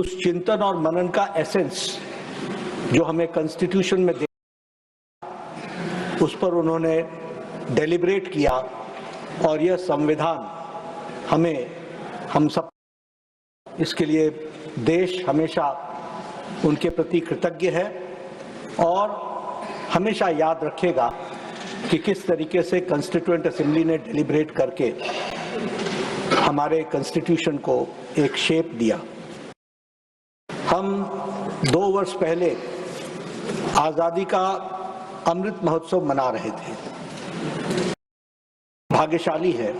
उस चिंतन और मनन का एसेंस जो हमें कॉन्स्टिट्यूशन में उस पर उन्होंने डेलिब्रेट किया और यह संविधान हम सब इसके लिए देश हमेशा उनके प्रति कृतज्ञ है और हमेशा याद रखेगा कि किस तरीके से कॉन्स्टिट्यूएंट असेंबली ने डेलिब्रेट करके हमारे कॉन्स्टिट्यूशन को एक शेप दिया। हम 2 वर्ष पहले आजादी का अमृत महोत्सव मना रहे थे। भाग्यशाली है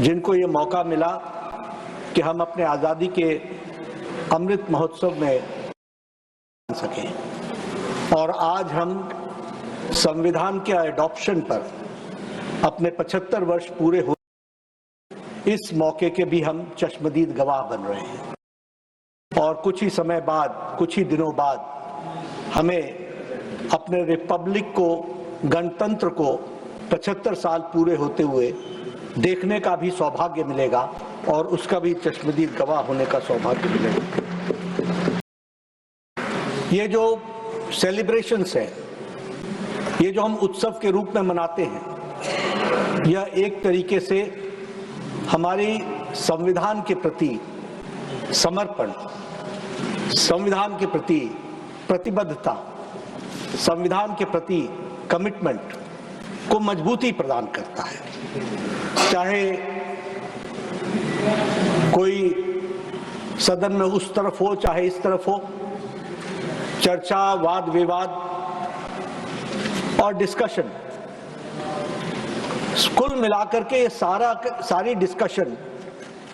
जिनको ये मौका मिला कि हम अपने आजादी के अमृत महोत्सव में सके और आज हम संविधान के एडॉप्शन पर अपने 75 वर्ष पूरे हो, इस मौके के भी हम चश्मदीद गवाह बन रहे हैं और कुछ ही समय बाद, कुछ ही दिनों बाद हमें अपने रिपब्लिक को, गणतंत्र को 75 साल पूरे होते हुए देखने का भी सौभाग्य मिलेगा और उसका भी चश्मदीद गवाह होने का सौभाग्य मिलेगा। ये जो सेलिब्रेशंस है, ये जो हम उत्सव के रूप में मनाते हैं, यह एक तरीके से हमारी संविधान के प्रति समर्पण, संविधान के प्रति प्रतिबद्धता, संविधान के प्रति कमिटमेंट को मजबूती प्रदान करता है। चाहे कोई सदन में उस तरफ हो चाहे इस तरफ हो, चर्चा, वाद विवाद और डिस्कशन, कुल मिलाकर के ये सारी डिस्कशन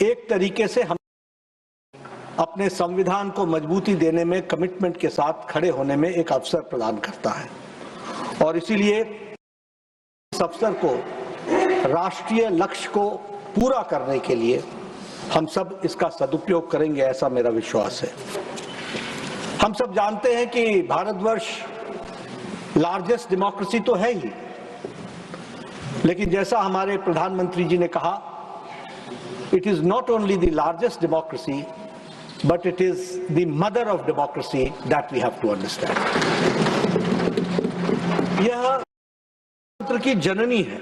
एक तरीके से हम अपने संविधान को मजबूती देने में, कमिटमेंट के साथ खड़े होने में एक अवसर प्रदान करता है और इसीलिए इस अवसर को, राष्ट्रीय लक्ष्य को पूरा करने के लिए हम सब इसका सदुपयोग करेंगे, ऐसा मेरा विश्वास है। हम सब जानते हैं कि भारतवर्ष लार्जेस्ट डेमोक्रेसी तो है ही, लेकिन जैसा हमारे प्रधानमंत्री जी ने कहा, it is not only the largest democracy but it is the mother of democracy that we have to understand. यह लोकतंत्र की जननी है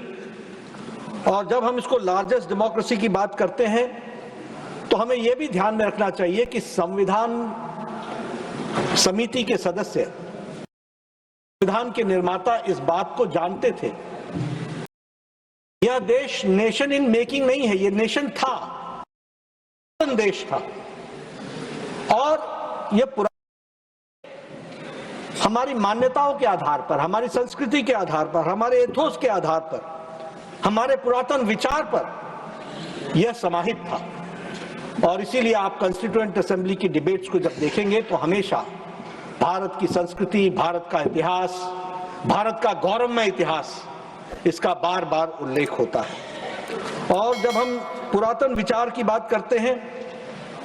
और जब हम इसको लार्जेस्ट डेमोक्रेसी की बात करते हैं तो हमें यह भी ध्यान में रखना चाहिए कि संविधान समिति के सदस्य, संविधान के निर्माता इस बात को जानते थे। यह देश नेशन इन मेकिंग नहीं है, यह नेशन था, देश था और यह पुरानी हमारी मान्यताओं के आधार पर, हमारी संस्कृति के आधार पर, हमारे एथोस के आधार पर, हमारे पुरातन विचार पर यह समाहित था और इसीलिए आप कॉन्स्टिट्यूएंट असेंबली की डिबेट्स को जब देखेंगे तो हमेशा भारत की संस्कृति, भारत का इतिहास, भारत का गौरवमय इतिहास, इसका बार बार उल्लेख होता है। और जब हम पुरातन विचार की बात करते हैं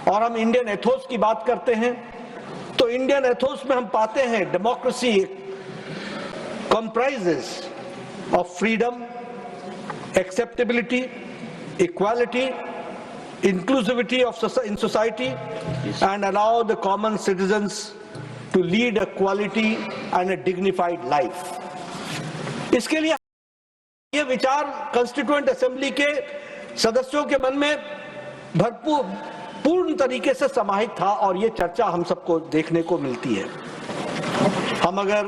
और हम इंडियन एथोस की बात करते हैं तो इंडियन एथोस में हम पाते हैं democracy comprises of freedom, acceptability, equality, inclusivity in society and allow the common citizens to lead a quality and a dignified life. इसके लिए ये विचार कॉन्स्टिट्यूएंट असेंबली के सदस्यों के मन में भरपूर पूर्ण तरीके से समाहित था और ये चर्चा हम सबको देखने को मिलती है। हम अगर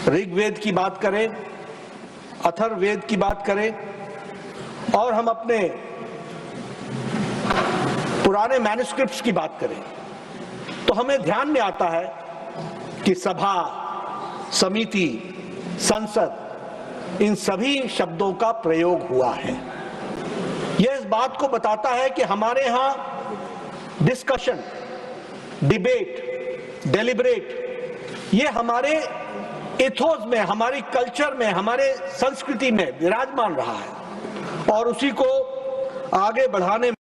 ऋग्वेद की बात करें, अथर्ववेद की बात करें और हम अपने पुराने मैन्युस्क्रिप्ट्स की बात करें तो हमें ध्यान में आता है कि सभा, समिति, संसद, इन सभी शब्दों का प्रयोग हुआ है। यह इस बात को बताता है कि हमारे यहां डिस्कशन, डिबेट, डेलिब्रेट, ये हमारे एथोस में, हमारी कल्चर में, हमारे संस्कृति में विराजमान रहा है और उसी को आगे बढ़ाने में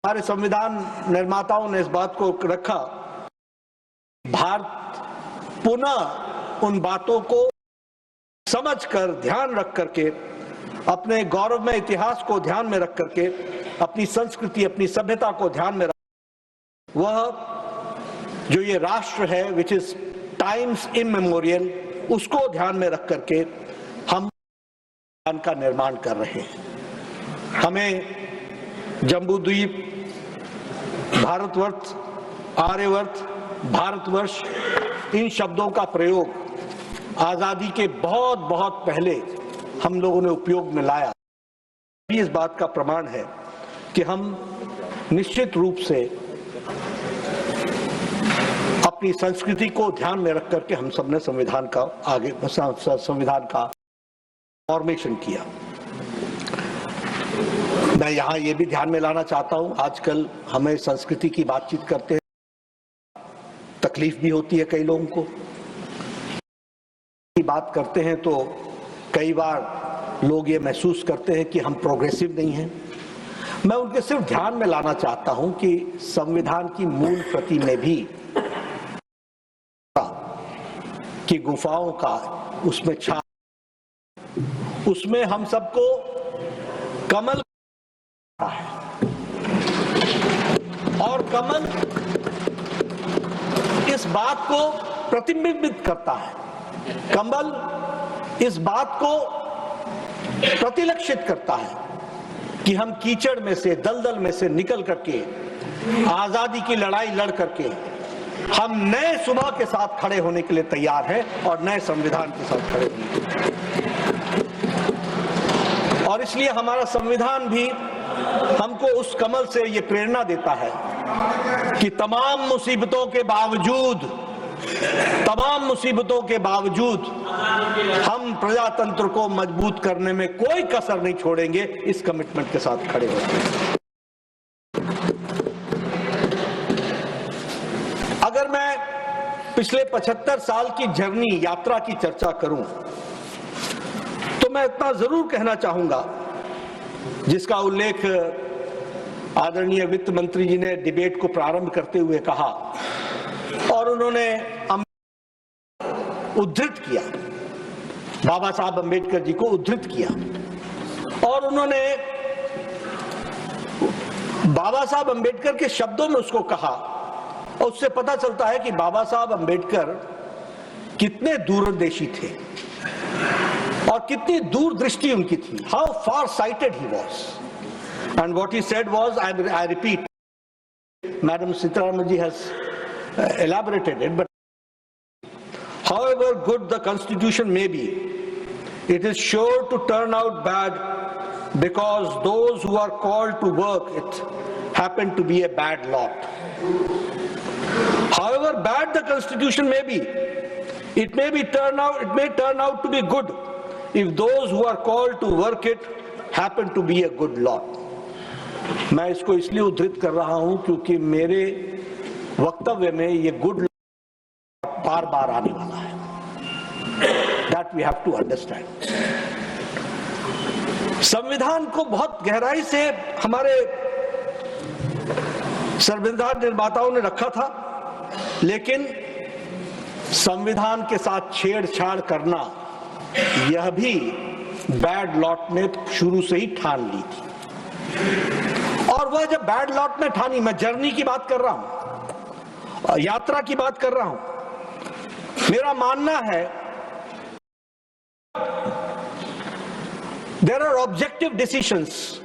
हमारे संविधान निर्माताओं ने इस बात को रखा। भारत पुनः उन बातों को समझकर, ध्यान रख करके, अपने गौरवमय इतिहास को ध्यान में रख करके, अपनी संस्कृति, अपनी सभ्यता को ध्यान में रख वह जो ये राष्ट्र है विच इज टाइम्स इमेमोरियल, उसको ध्यान में रख करके हम का निर्माण कर रहे हैं। हमें जम्बूद्वीप, भारतवर्ष, आर्यवर्त, भारतवर्ष, इन शब्दों का प्रयोग आजादी के बहुत बहुत पहले हम लोगों ने उपयोग में लाया। इस बात का प्रमाण है कि हम निश्चित रूप से अपनी संस्कृति को ध्यान में रख करके हम सबने संविधान का फॉर्मेशन किया। मैं यहाँ ये भी ध्यान में लाना चाहता हूँ, आजकल हमें संस्कृति की बातचीत करते हैं तकलीफ भी होती है कई लोगों को, बात करते हैं तो कई बार लोग ये महसूस करते हैं कि हम प्रोग्रेसिव नहीं हैं। मैं उनके सिर्फ ध्यान में लाना चाहता हूं कि संविधान की मूल प्रति में भी कि गुफाओं का उसमें छाप, उसमें हम सबको कमल है और कमल इस बात को प्रतिबिंबित करता है, कमल इस बात को प्रतिलक्षित करता है कि हम कीचड़ में से, दलदल में से निकल करके आजादी की लड़ाई लड़ करके हम नए सुबह के साथ खड़े होने के लिए तैयार हैं और नए संविधान के साथ खड़े होने के लिए। और इसलिए हमारा संविधान भी हमको उस कमल से ये प्रेरणा देता है कि तमाम मुसीबतों के बावजूद हम प्रजातंत्र को मजबूत करने में कोई कसर नहीं छोड़ेंगे, इस कमिटमेंट के साथ खड़े होते हैं। अगर मैं पिछले 75 साल की जर्नी, यात्रा की चर्चा करूं तो मैं इतना जरूर कहना चाहूंगा, जिसका उल्लेख आदरणीय वित्त मंत्री जी ने डिबेट को प्रारंभ करते हुए कहा और उन्होंने उद्धृत किया, बाबा साहब अंबेडकर जी को उद्धृत किया और उन्होंने बाबा साहब अंबेडकर के शब्दों में उसको कहा और उससे पता चलता है कि बाबा साहब अंबेडकर कितने दूरदर्शी थे और कितनी दूरदृष्टि उनकी थी। How far sighted he was and what he said was, I repeat, madam Sitharaman ji has elaborated it, but however good the constitution may be, it is sure to turn out bad because those who are called to work it happen to be a bad lot. However bad the constitution may be, it may turn out to be good if those who are called to work it happen to be a good lot. मैं इसको इसलिए उद्धृत कर रहा हूं क्योंकि मेरे वक्तव्य में ये गुड बार बार आने वाला है। That we have to understand. संविधान को बहुत गहराई से हमारे संविधान निर्माताओं ने रखा था, लेकिन संविधान के साथ छेड़छाड़ करना यह भी बैड लॉट ने शुरू से ही ठान ली थी। और वह जब बैड लॉट ने ठानी, मैं जर्नी की बात कर रहा हूं, यात्रा की बात कर रहा हूं, मेरा मानना है there are objective decisions,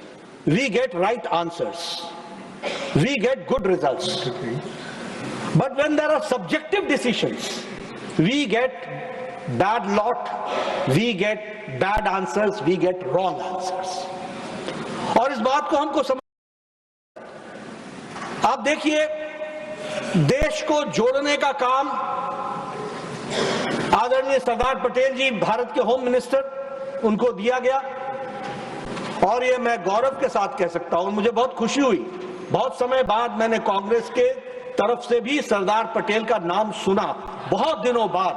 we get right answers, we get good results, but when there are subjective decisions we get bad lot, we get bad answers, we get wrong answers। और इस बात को हमको समझ, आप देखिए देश को जोड़ने का काम आदरणीय सरदार पटेल जी, भारत के होम मिनिस्टर, उनको दिया गया और ये मैं गौरव के साथ कह सकता हूं, मुझे बहुत खुशी हुई। बहुत समय बाद मैंने कांग्रेस के तरफ से भी सरदार पटेल का नाम सुना, बहुत दिनों बाद,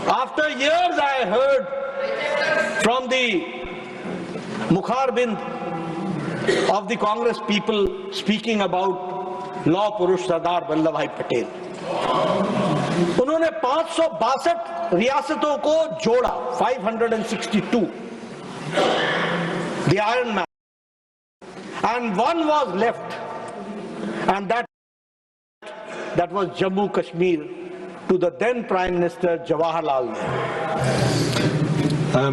after years I heard from the Mukharbin of the Congress people speaking about Law Purush Sardar Vallabh Bhai Patel। उन्होंने 562 रियासतों को जोड़ा, 562, the Iron Man, and one was left, and that was Jammu Kashmir to the then Prime Minister Jawaharlal Nehru.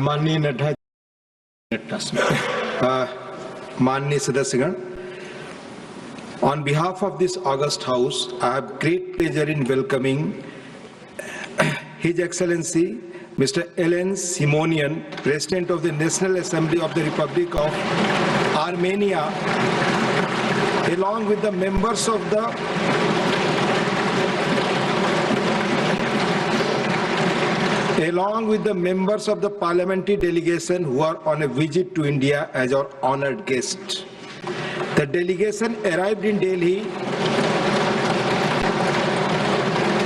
माननीय नड्डा माननीय सदस्यगण, on behalf of this august house, I have great pleasure in welcoming His Excellency Mr. Alen Simonian, President of the National Assembly of the Republic of Armenia, along with the members of the parliamentary delegation who are on a visit to India as our honored guest. The delegation arrived in Delhi.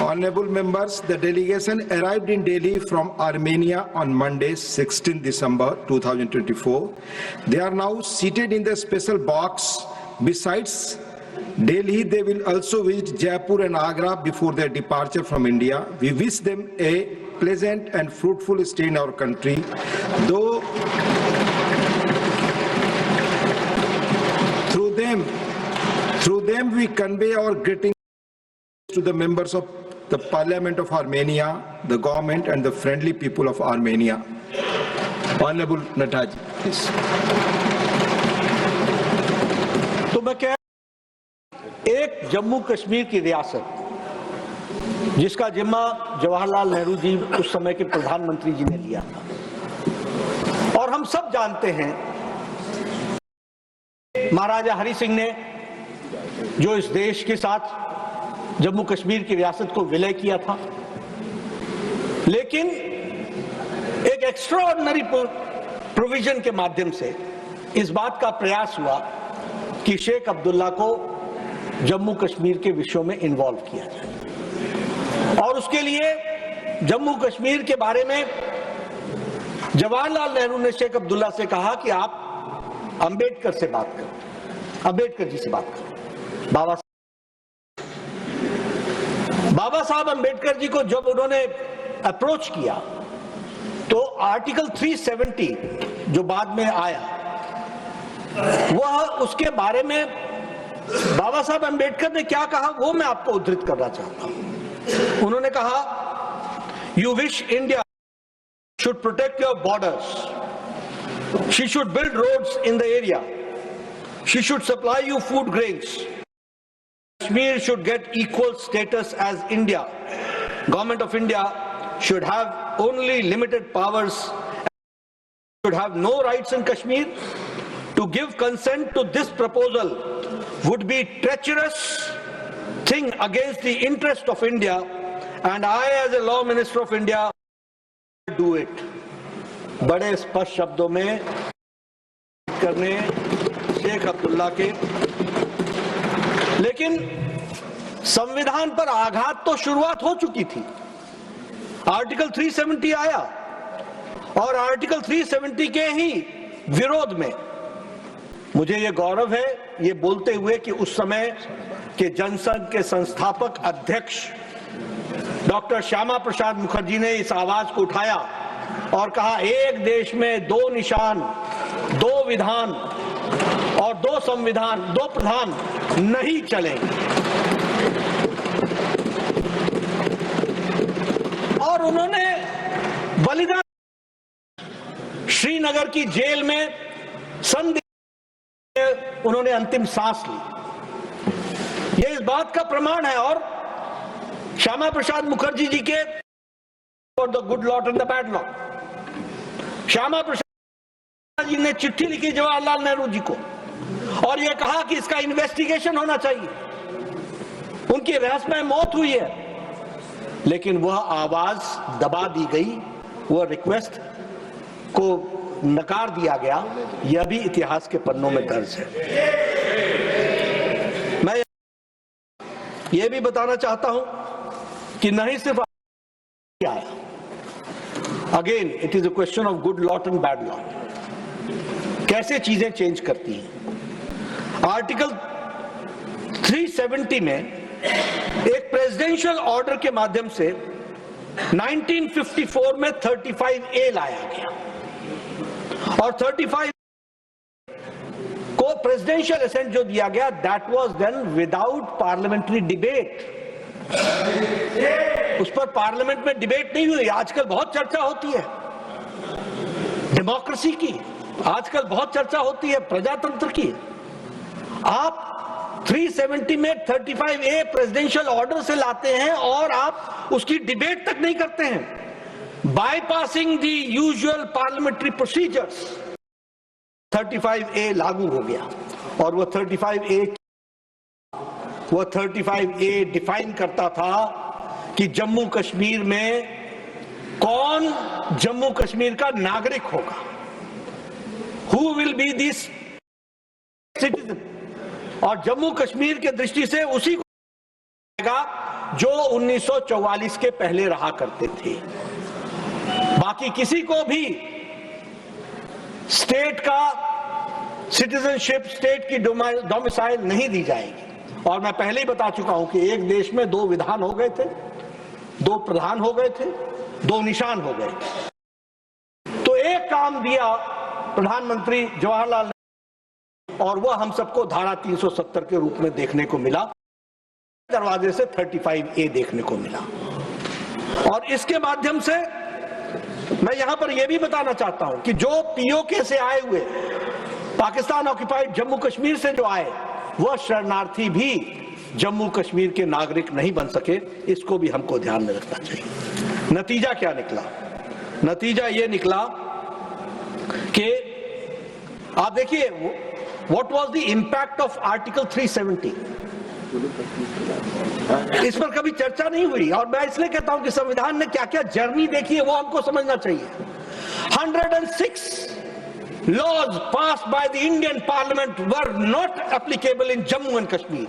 Honorable members, the delegation arrived in Delhi from Armenia on Monday, 16 December 2024. They are now seated in the special box. Besides Delhi, they will also visit Jaipur and Agra before their departure from India. We wish them a pleasant and fruitful stay in our country. Through them we convey our greetings to the members of the Parliament of Armenia, the government and the friendly people of Armenia. Honorable Nataji, please. तो मैं कह एक जम्मू कश्मीर की रियासत जिसका जिम्मा जवाहरलाल नेहरू जी उस समय के प्रधानमंत्री जी ने लिया था, और हम सब जानते हैं महाराजा हरि सिंह ने जो इस देश के साथ जम्मू कश्मीर की रियासत को विलय किया था, लेकिन एक एक्स्ट्राऑर्डिनरी प्रोविजन के माध्यम से इस बात का प्रयास हुआ कि शेख अब्दुल्ला को जम्मू कश्मीर के विषयों में इन्वॉल्व किया जाए, और उसके लिए जम्मू कश्मीर के बारे में जवाहरलाल नेहरू ने शेख अब्दुल्ला से कहा कि आप अंबेडकर से बात करो, अंबेडकर जी से बात करो। बाबा साहब अंबेडकर जी को जब उन्होंने अप्रोच किया तो आर्टिकल 370 जो बाद में आया, वह उसके बारे में बाबा साहब अंबेडकर ने क्या कहा वो मैं आपको उद्धृत करना चाहता हूं। उन्होंने कहा, you wish India should protect your borders, she should build roads in the area, she should supply you food grains, Kashmir should get equal status as India. Government of India should have only limited powers, should have no rights in Kashmir. To give consent to this proposal would be treacherous thing against the interest of India, and I as a law minister of India do it. बड़े स्पष्ट शब्दों में करने शेख अब्दुल्ला के, लेकिन संविधान पर आघात तो शुरुआत हो चुकी थी। आर्टिकल 370 आया और आर्टिकल 370 के ही विरोध में मुझे ये गौरव है ये बोलते हुए कि उस समय के जनसंघ के संस्थापक अध्यक्ष डॉक्टर श्यामा प्रसाद मुखर्जी ने इस आवाज को उठाया और कहा, एक देश में दो निशान, दो विधान और दो संविधान, दो प्रधान नहीं चलेंगे। और उन्होंने बलिदान, श्रीनगर की जेल में संधि उन्होंने अंतिम सांस ली, ये इस बात का प्रमाण है। और श्यामा प्रसाद मुखर्जी जी के the good lot and the bad lot, Shyama Prasad ji ने चिट्ठी लिखी जवाहरलाल नेहरू जी को और यह कहा कि इसका इन्वेस्टिगेशन होना चाहिए। उनकी रहस्यमय मौत हुई है, लेकिन वह आवाज दबा दी गई, वह रिक्वेस्ट को नकार दिया गया। यह भी इतिहास के पन्नों में दर्ज है। मैं यह भी बताना चाहता हूं कि नहीं सिर्फ आया, again it is a question of good lot and bad lot, कैसे चीजें चेंज करती हैं। आर्टिकल 370 में एक प्रेसिडेंशियल ऑर्डर के माध्यम से 1954 में 35A लाया गया और 35 को प्रेसिडेंशियल असेंट जो दिया गया, that was done without parliamentary debate. उस पर पार्लियामेंट में डिबेट नहीं हुई। आजकल बहुत चर्चा होती है डेमोक्रेसी की, आजकल बहुत चर्चा होती है प्रजातंत्र की। आप 370 में 35A प्रेसिडेंशियल ऑर्डर से लाते हैं और आप उसकी डिबेट तक नहीं करते हैं, bypassing the usual parliamentary procedures. 35A लागू हो गया और वो 35A डिफाइन करता था कि जम्मू कश्मीर में कौन जम्मू कश्मीर का नागरिक होगा, who will be this citizen, और जम्मू कश्मीर के दृष्टि से उसी को जो 1944 के पहले रहा करते थे। बाकी किसी को भी स्टेट का सिटीजनशिप, स्टेट की डोमिसाइल नहीं दी जाएगी। और मैं पहले ही बता चुका हूं कि एक देश में 2 विधान हो गए थे, 2 प्रधान हो गए थे, 2 निशान हो गए। तो एक काम दिया प्रधानमंत्री जवाहरलाल नेहरू, और वह हम सबको धारा 370 के रूप में देखने को मिला, दरवाजे से 35A देखने को मिला। और इसके माध्यम से मैं यहां पर यह भी बताना चाहता हूं कि जो POK से आए हुए, पाकिस्तान ऑक्युपाइड जम्मू कश्मीर से जो आए, वह शरणार्थी भी जम्मू कश्मीर के नागरिक नहीं बन सके। इसको भी हमको ध्यान में रखना चाहिए। नतीजा क्या निकला? नतीजा यह निकला कि आप देखिए, what was the impact of article 370। इस पर कभी चर्चा नहीं हुई, और मैं इसलिए कहता हूं कि संविधान ने क्या क्या जर्नी देखी है वो हमको समझना चाहिए। 106 laws passed by the Indian Parliament were not applicable in Jammu and Kashmir.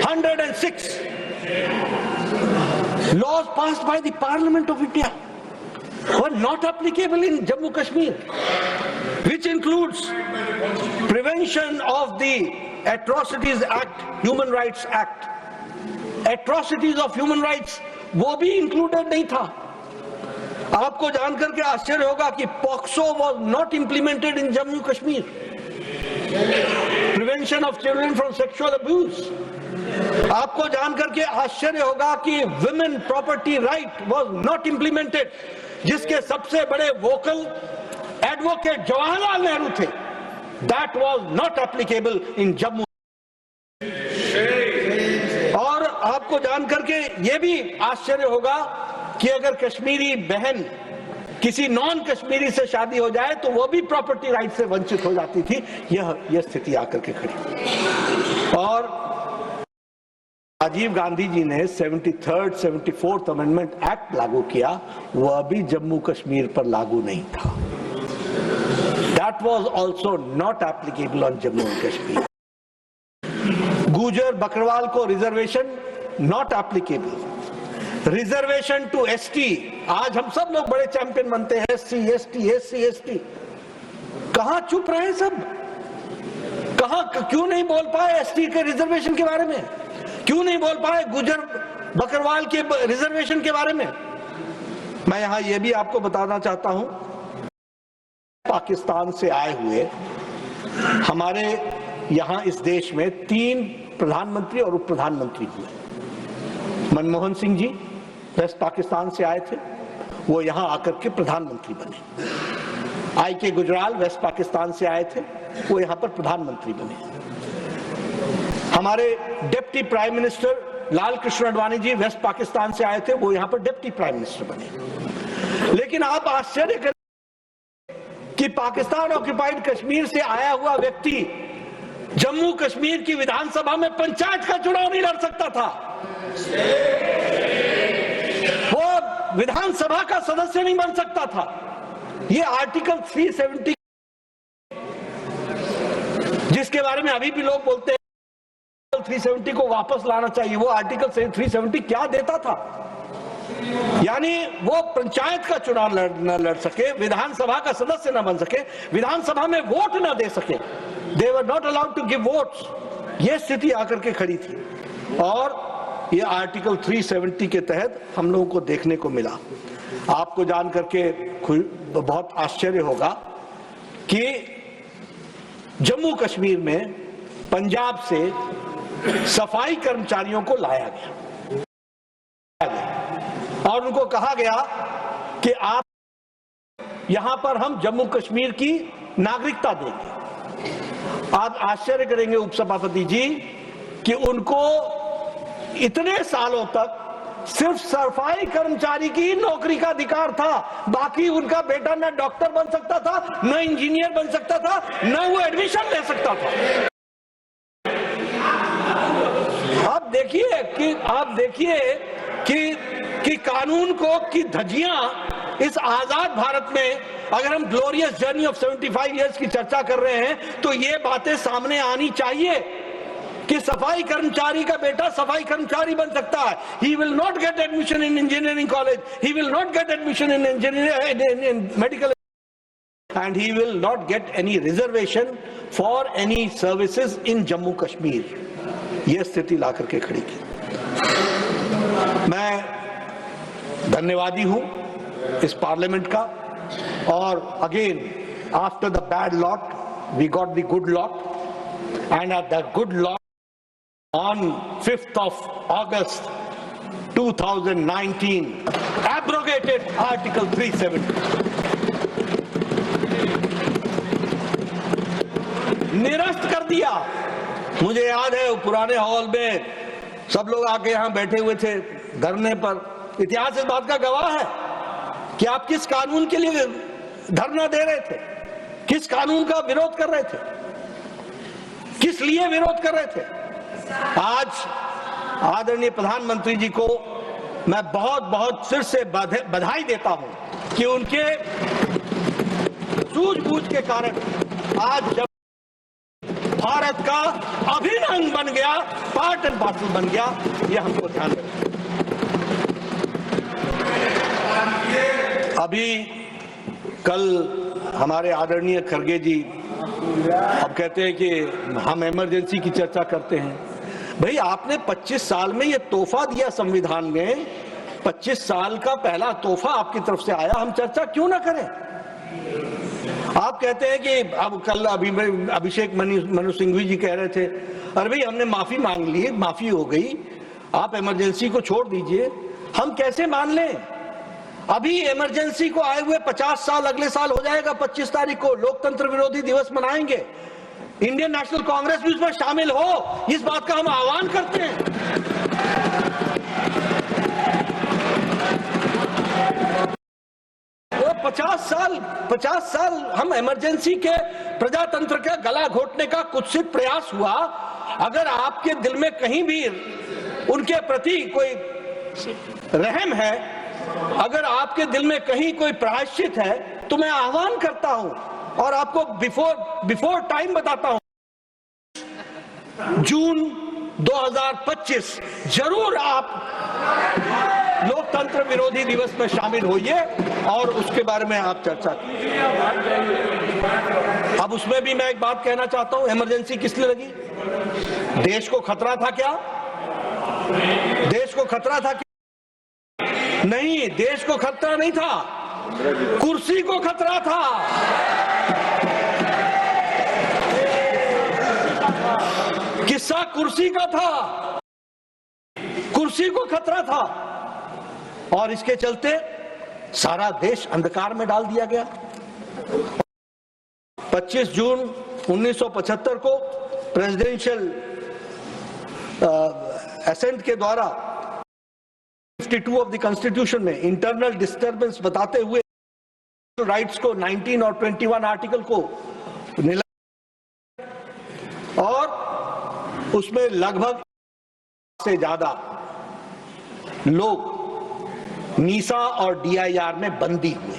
106 laws passed by the Parliament of India were not applicable in Jammu Kashmir, which includes Prevention of the Atrocities Act, Human Rights Act. Atrocities of Human Rights वो भी included नहीं था। आपको जानकर के आश्चर्य होगा कि POCSO was not implemented in Jammu Kashmir. Prevention of children from sexual abuse. आपको जानकर के आश्चर्य होगा कि women property right was not implemented, जिसके सबसे बड़े वोकल एडवोकेट जवाहरलाल नेहरू थे। That was not applicable in Jammu. और आपको जानकर के यह भी आश्चर्य होगा कि अगर कश्मीरी बहन किसी नॉन कश्मीरी से शादी हो जाए तो वो भी प्रॉपर्टी राइट से वंचित हो जाती थी। यह स्थिति आकर के खड़ी। और राजीव गांधी जी ने 73rd 74th अमेंडमेंट एक्ट लागू किया, वह भी जम्मू कश्मीर पर लागू नहीं था। That was also not applicable on Jammu and Kashmir. Gujjar Bakarwal को reservation not applicable. Reservation to ST, आज हम सब लोग बड़े चैंपियन बनते हैं SC ST। कहां चुप रहे सब? कहां क्यों नहीं बोल पाए ST के रिजर्वेशन के बारे में? क्यों नहीं बोल पाए गुजर बकरवाल के रिजर्वेशन के बारे में? मैं यहां यह भी आपको बताना चाहता हूं, पाकिस्तान से आए हुए हमारे यहां इस देश में 3 प्रधानमंत्री और उप प्रधानमंत्री हुए। मनमोहन सिंह जी वेस्ट पाकिस्तान से आए थे, वो यहां आकर के प्रधानमंत्री बने। IK गुजराल वेस्ट पाकिस्तान से आए थे, वो यहां पर प्रधानमंत्री बने। हमारे deputy prime minister Lal Krishna Advani ji waste Pakistan से आए थे, वो यहां पर डिप्टी प्राइम मिनिस्टर बने। लेकिन आप आश्चर्य करें कि पाकिस्तान ऑक्युपाइड कश्मीर से आया हुआ व्यक्ति जम्मू कश्मीर की विधानसभा में पंचायत का चुनाव नहीं लड़ सकता था। वो विधानसभा का सदस्य नहीं बन सकता था। ये आर्टिकल 370 जिसके बारे में अभी भी लोग बोलते हैं 370 को वापस लाना चाहिए, वो आर्टिकल 370 क्या देता था? यानी वो पंचायत का चुनाव न लड़ सके, विधानसभा का सदस्य न बन सके, विधानसभा में वोट न दे सके। They were not allowed to give votes. ये स्थिति आकर के खड़ी थी और ये आर्टिकल 370 के तहत हम लोगों को देखने को मिला। आपको जान करके बहुत आश्चर्य होगा कि जम्मू कश्मीर में पंजाब से सफाई कर्मचारियों को लाया गया और उनको कहा गया कि आप यहां पर हम जम्मू कश्मीर की नागरिकता देंगे। आप आश्चर्य करेंगे उपसभापति जी कि उनको इतने सालों तक सिर्फ सफाई कर्मचारी की नौकरी का अधिकार था, बाकी उनका बेटा न डॉक्टर बन सकता था, न इंजीनियर बन सकता था, न वो एडमिशन ले सकता था। आप देखिए कि कानून को की धज्जियां इस आजाद भारत में, अगर हम ग्लोरियस जर्नी ऑफ 75 इयर्स की चर्चा कर रहे हैं तो ये बातें सामने आनी चाहिए कि सफाई कर्मचारी का बेटा सफाई कर्मचारी बन सकता है। He will not get admission in engineering college. He will not get admission in in medical, and he will not get any reservation for any services in Jammu Kashmir. यह स्थिति ला करके खड़ी की। मैं धन्यवादी हूं इस पार्लियामेंट का, और again after the bad lot we got the good lot, and at the good lot on 5th of August 2019 abrogated Article 370, निरस्त कर दिया। मुझे याद है पुराने हॉल में सब लोग आके यहां बैठे हुए थे धरने पर। इतिहास इस बात का गवाह है कि आप किस कानून के लिए धरना दे रहे थे, किस कानून का विरोध कर रहे थे, किस लिए विरोध कर रहे थे। आज आदरणीय प्रधानमंत्री जी को मैं बहुत बहुत फिर से बधाई देता हूं कि उनके सूझबूझ के कारण आज जब भारत का अभिन्न अंग बन गया, पार्ट एंड पार्सल बन गया, ये हमको ध्यान रखना। अभी कल हमारे आदरणीय खड़गे जी अब कहते हैं कि हम इमरजेंसी की चर्चा करते हैं। भाई आपने 25 साल में ये तोहफा दिया संविधान में, 25 साल का पहला तोहफा आपकी तरफ से आया, हम चर्चा क्यों ना करें। आप कहते हैं कि अब कल अभिषेक मनु सिंघवी जी कह रहे थे अरे भाई हमने माफी मांग ली, माफी हो गई, आप इमरजेंसी को छोड़ दीजिए। हम कैसे मान लें? अभी इमरजेंसी को आए हुए 50 साल अगले साल हो जाएगा। 25 तारीख को लोकतंत्र विरोधी दिवस मनाएंगे। इंडियन नेशनल कांग्रेस भी उसमें शामिल हो, इस बात का हम आह्वान करते हैं। 50 साल हम इमरजेंसी के प्रजातंत्र का गला घोटने का कुत्सित प्रयास हुआ। अगर आपके दिल में कहीं भी उनके प्रति कोई रहम है, अगर आपके दिल में कहीं कोई प्रायश्चित है, तो मैं आह्वान करता हूं और आपको बिफोर टाइम बताता हूं, जून 2025 जरूर आप लोकतंत्र विरोधी दिवस में शामिल होइए और उसके बारे में आप चर्चा कीजिए। अब उसमें भी मैं एक बात कहना चाहता हूं, इमरजेंसी किस लिए लगी? देश को खतरा था क्या? देश को खतरा था क्या? नहीं, देश को खतरा नहीं था, कुर्सी को खतरा था। किस्सा कुर्सी का था, कुर्सी को खतरा था, और इसके चलते सारा देश अंधकार में डाल दिया गया। 25 जून 1975 को प्रेसिडेंशियल असेंट के द्वारा 52 ऑफ द कॉन्स्टिट्यूशन में इंटरनल डिस्टर्बेंस बताते हुए राइट्स को 19 और 21 आर्टिकल को और उसमें लगभग से ज्यादा लोग नीसा और डीआईआर में बंदी हुए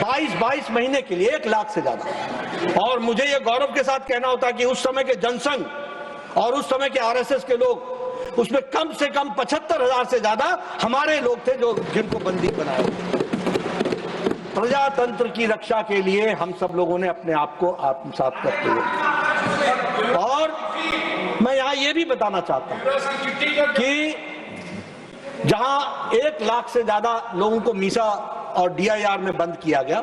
22 महीने के लिए, 1 लाख से ज्यादा। और मुझे यह गौरव के साथ कहना होता कि उस समय के जनसंघ और उस समय के आरएसएस के लोग, उसमें कम से कम 75,000 से ज्यादा हमारे लोग थे जो जिनको बंदी बनाया। प्रजातंत्र की रक्षा के लिए हम सब लोगों ने अपने आप को आत्मसात करते हुए, और मैं यहां यह भी बताना चाहता हूं कि जहां 1 लाख से ज्यादा लोगों को मीसा और डीआईआर में बंद किया गया,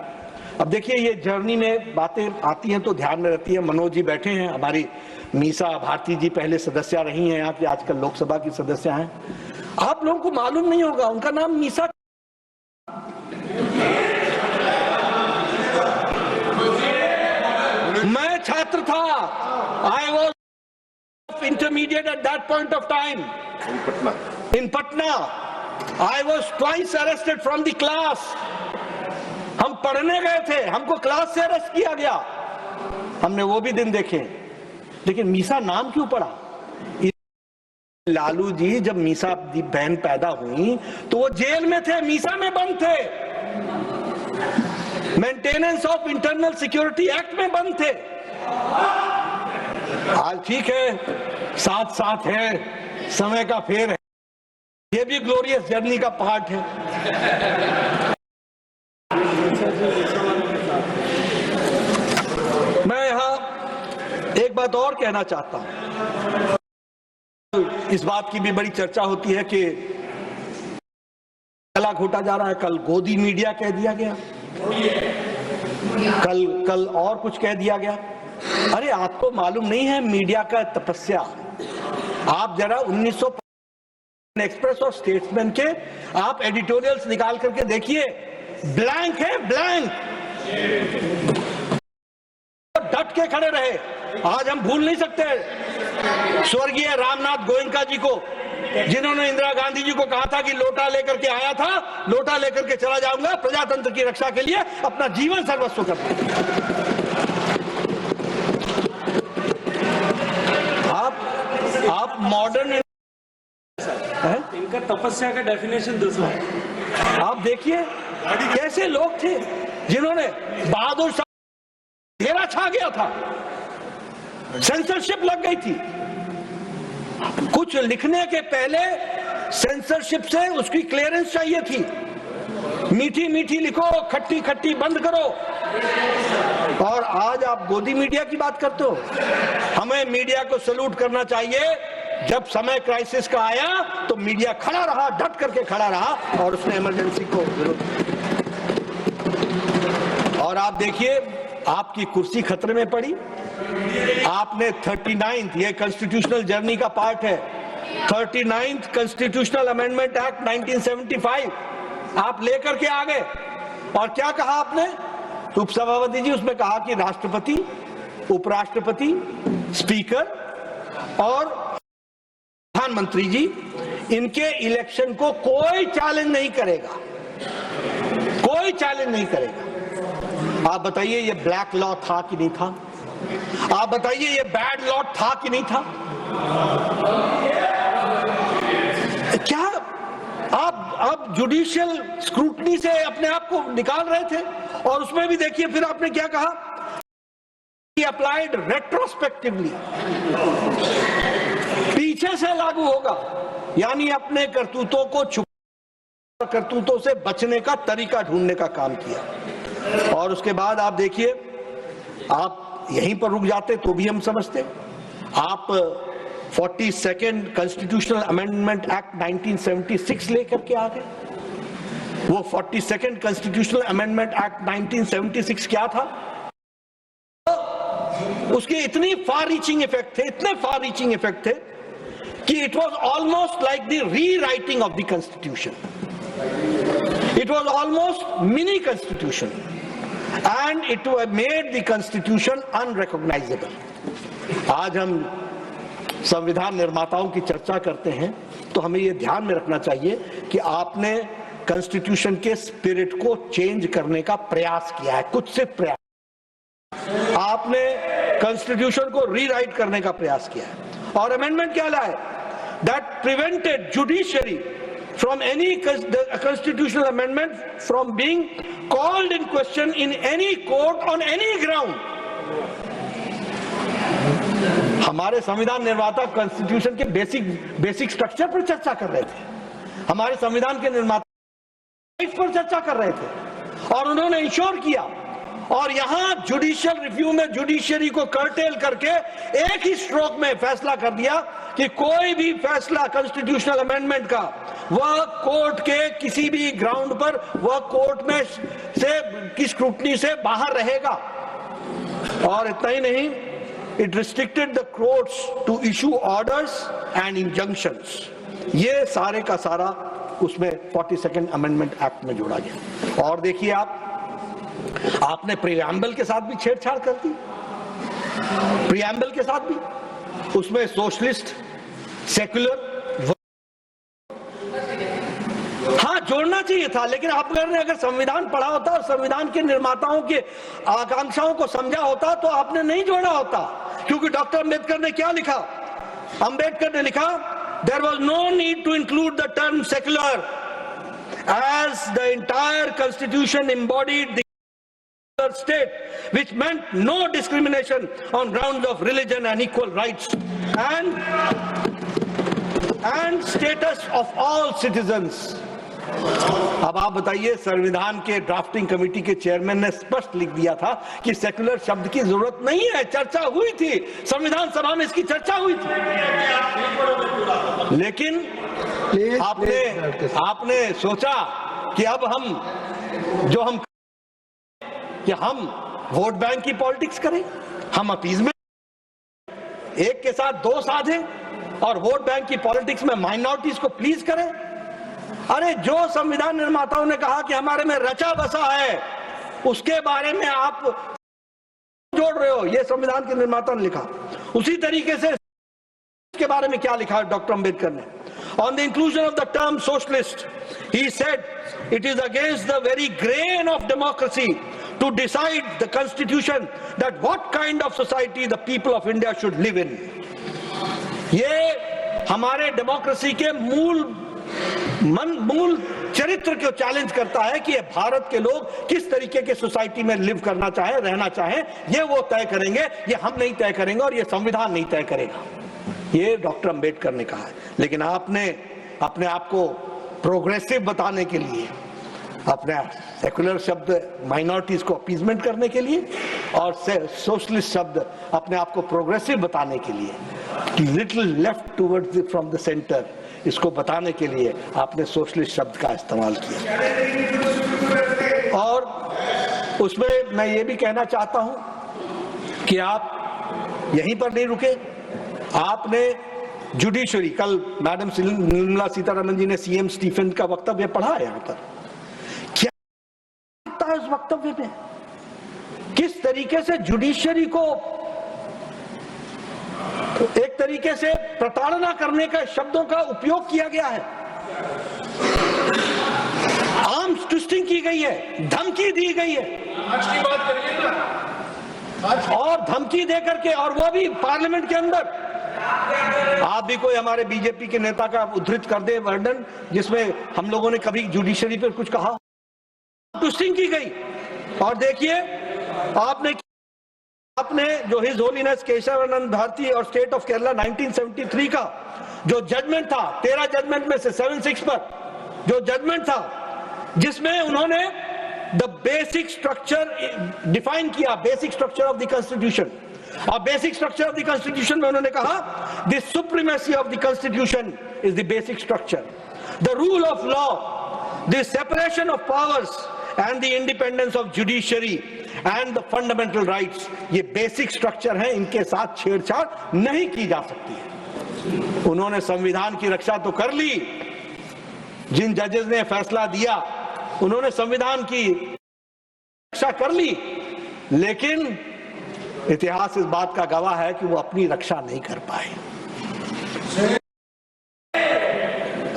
अब देखिए, ये जर्नी में बातें आती हैं तो ध्यान में रहती है। मनोज जी बैठे हैं, हमारी मीसा भारती जी पहले सदस्य रही हैं यहाँ की, आजकल लोकसभा की सदस्य हैं। आप लोगों को मालूम नहीं होगा, उनका नाम मीसा। मैं छात्र था, I was intermediate at that point of time in Patna. I was twice arrested from the class. हम पढ़ने गए थे, हमको क्लास से अरेस्ट किया गया, हमने वो भी दिन देखे। लेकिन मीसा नाम क्यों पड़ा? लालू जी जब मीसा बहन पैदा हुई तो वो जेल में थे, मीसा में बंद थे, maintenance of internal security act में बंद थे। आज ठीक है, साथ साथ है, समय का फेर है, ये भी ग्लोरियस जर्नी का पार्ट है। मैं यहां एक बात और कहना चाहता हूं। इस बात की भी बड़ी चर्चा होती है कि गला घोटा जा रहा है। कल गोदी मीडिया कह दिया गया, कल और कुछ कह दिया गया। अरे आपको मालूम नहीं है मीडिया का तपस्या? आप जरा 1950 एक्सप्रेस और स्टेट्समैन के आप एडिटोरियल्स निकाल करके देखिए, ब्लैंक है, ब्लैंक। डट के खड़े रहे। आज हम भूल नहीं सकते स्वर्गीय रामनाथ गोयनका जी को, जिन्होंने इंदिरा गांधी जी को कहा था कि लोटा लेकर के आया था, लोटा लेकर के चला जाऊंगा, प्रजातंत्र की रक्षा के लिए अपना जीवन सर्वस्व करता। आप मॉडर्न, इनका तपस्या का डेफिनेशन दूसरा है। आप देखिए कैसे लोग थे जिन्होंने बहादुर शाह, घेरा छा गया था, सेंसरशिप लग गई थी। कुछ लिखने के पहले सेंसरशिप से उसकी क्लियरेंस चाहिए थी। मीठी मीठी लिखो, खट्टी खट्टी बंद करो। और आज आप गोदी मीडिया की बात करते हो। हमें मीडिया को सैल्यूट करना चाहिए। जब समय क्राइसिस का आया तो मीडिया खड़ा रहा, डट करके खड़ा रहा और उसने इमरजेंसी को विरोध। और आप देखिए, आपकी कुर्सी खतरे में पड़ी। आपने 39th, ये कॉन्स्टिट्यूशनल जर्नी का पार्ट है, 39th कॉन्स्टिट्यूशनल अमेंडमेंट एक्ट 1975 आप लेकर के आ गए। और क्या कहा आपने? उपसभापति जी, उसमें कहा कि राष्ट्रपति, उपराष्ट्रपति, स्पीकर और प्रधानमंत्री जी, इनके इलेक्शन को कोई चैलेंज नहीं करेगा, कोई चैलेंज नहीं करेगा। आप बताइए ये ब्लैक लॉ था कि नहीं था? आप बताइए ये बैड लॉ था कि नहीं था? क्या आप जुडिशियल स्क्रूटनी से अपने आप को निकाल रहे थे? और उसमें भी देखिए फिर आपने क्या कहा, अप्लाइड रेट्रोस्पेक्टिवली, पीछे से लागू होगा, यानी अपने करतूतों को छुपा, करतूतों से बचने का तरीका ढूंढने का काम किया। और उसके बाद आप देखिए, आप यहीं पर रुक जाते तो भी हम समझते। आप 42nd कॉन्स्टिट्यूशनल अमेंडमेंट एक्ट 1976 लेकर के आ गए। वो 42nd कॉन्स्टिट्यूशनल अमेंडमेंट एक्ट 1976 क्या था? उसके इतनी फार रीचिंग इफेक्ट थे, इतने फार रीचिंग इफेक्ट थे कि it was almost like the rewriting of the constitution. It was almost mini constitution and it made the constitution unrecognisable. आज हम संविधान निर्माताओं की चर्चा करते हैं तो हमें यह ध्यान में रखना चाहिए कि आपने कॉन्स्टिट्यूशन के स्पिरिट को चेंज करने का प्रयास किया है, कुछ से प्रयास। आपने कॉन्स्टिट्यूशन को रीराइट करने का प्रयास किया है। और अमेंडमेंट क्या लाए? That prevented judiciary from any constitutional amendment from being called in question in any court on any ground. हमारे संविधान निर्माता कॉन्स्टिट्यूशन के बेसिक स्ट्रक्चर पर चर्चा कर रहे थे, हमारे संविधान के निर्माता इस पर चर्चा कर रहे थे। और उन्होंने इंश्योर किया और यहां जुडिशियल रिव्यू में जुडिशरी को कर्टेल करके एक ही स्ट्रोक में फैसला कर दिया कि कोई भी फैसला कॉन्स्टिट्यूशनल अमेंडमेंट का वह कोर्ट के किसी भी ग्राउंड पर वह कोर्ट में से की स्क्रूटनी से बाहर रहेगा। और इतना ही नहीं, it restricted the courts to issue orders and injunctions. ये सारे का सारा उसमें 42nd अमेंडमेंट एक्ट में जोड़ा गया। और देखिए आपने प्रीएम्बल के साथ भी छेड़छाड़ कर दी, प्रीएम्बल के साथ भी, उसमें सोशलिस्ट, सेक्युलर, हाँ जोड़ना चाहिए था, लेकिन आप अगर संविधान पढ़ा होता और संविधान के निर्माताओं के आकांक्षाओं को समझा होता तो आपने नहीं जोड़ा होता। क्योंकि डॉक्टर अंबेडकर ने क्या लिखा? अंबेडकर ने लिखा, there was no need to include the term secular as the entire constitution embodied the state, which meant no discrimination on grounds of religion and equal rights and status of all citizens. अब आप बताइए, संविधान के drafting committee के chairman ने स्पष्ट लिख दिया था कि सेकुलर शब्द की जरूरत नहीं है। चर्चा हुई थी, संविधान सभा में इसकी चर्चा हुई थी, लेकिन आपने सोचा कि अब हम वोट बैंक की पॉलिटिक्स करें, हम अपीजमेंट एक के साथ दो साधें और वोट बैंक की पॉलिटिक्स में माइनॉरिटीज को प्लीज करें। अरे जो संविधान निर्माताओं ने कहा कि हमारे में रचा बसा है, उसके बारे में आप जोड़ रहे हो। ये संविधान के निर्माता ने लिखा। उसी तरीके से के बारे में क्या लिखा डॉक्टर अंबेडकर ने? On the inclusion of the term socialist, he said it is against the very grain of democracy to decide the constitution that what kind of society the people of India should live in. ये हमारे democracy के मूल चरित्र को challenge करता है कि भारत के लोग किस तरीके के सोसाइटी में लिव करना चाहे, रहना चाहे, ये वो तय करेंगे, ये हम नहीं तय करेंगे और ये संविधान नहीं तय करेगा। ये डॉक्टर अंबेडकर ने कहा है। लेकिन आपने अपने आप को प्रोग्रेसिव बताने के लिए, अपने सेकुलर शब्द माइनॉरिटीज को अपीजमेंट करने के लिए और सोशलिस्ट शब्द अपने आप को प्रोग्रेसिव बताने के लिए, little left towards from the centre, इसको बताने के लिए आपने सोशलिस्ट शब्द का इस्तेमाल किया। और उसमें मैं ये भी कहना चाहता हूं कि आप यहीं पर नहीं रुके, आपने जुडिशरी, कल मैडम निर्मला सीतारमण जी ने सीएम स्टीफन का वक्तव्य पढ़ा है। यहाँ पर क्या लगता है उस वक्तव्य में? किस तरीके से जुडिशरी को एक तरीके से प्रताड़ना करने का शब्दों का उपयोग किया गया है, आर्म्स ट्विस्टिंग की गई है, धमकी दी गई है। आज की बात करिए ना, और धमकी देकर के, और वो भी पार्लियामेंट के अंदर। आप भी कोई हमारे बीजेपी के नेता का उद्धृत कर दे वर्णन जिसमें हम लोगों ने कभी जुडिशरी पर कुछ कहा, ट्विस्टिंग की गई। और देखिए आपने जो हिज होलीनेस केशवानंद भारती और स्टेट ऑफ केरला 1973 का जो जजमेंट था, 13 जजमेंट में से 7-6 पर जो जजमेंट था, जिसमें उन्होंने द बेसिक स्ट्रक्चर डिफाइन किया, basic structure of the constitution. और basic structure of the constitution में उन्होंने कहा the supremacy of the constitution is the basic structure, the rule of law, the separation of powers and the independence of judiciary and the fundamental rights, ये basic structure है, इनके साथ छेड़छाड़ नहीं की जा सकती है। उन्होंने संविधान की रक्षा तो कर ली, जिन जजेस ने फैसला दिया उन्होंने संविधान की रक्षा कर ली, लेकिन इतिहास इस बात का गवाह है कि वो अपनी रक्षा नहीं कर पाए।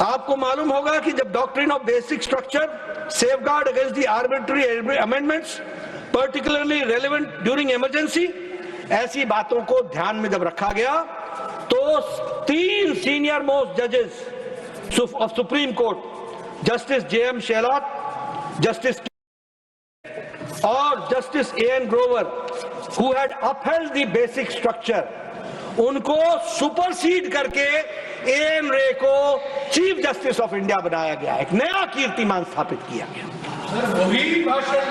आपको मालूम होगा कि जब doctrine of basic structure, safeguard against the arbitrary amendments, particularly relevant during emergency, ऐसी बातों को ध्यान में जब रखा गया तो 3 सीनियर मोस्ट जजेस of Supreme Court, justice JM Shelat, justice और justice A.N. Grover, who had upheld the basic structure, उनको सुपरसीड करके A.M. रे को चीफ जस्टिस ऑफ इंडिया बनाया गया, एक नया कीर्तिमान स्थापित किया गया। वही भाषण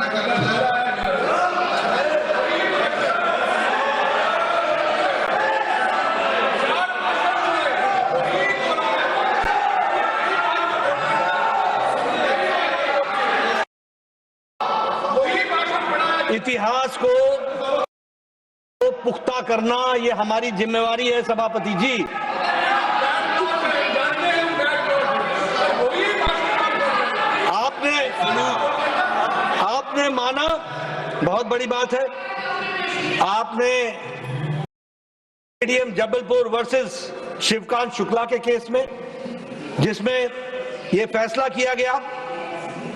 को पुख्ता करना ये हमारी जिम्मेवारी है सभापति जी। आपने माना, बहुत बड़ी बात है, आपने स्टेडियम जबलपुर वर्सेस शिवकांत शुक्ला के केस में, जिसमें यह फैसला किया गया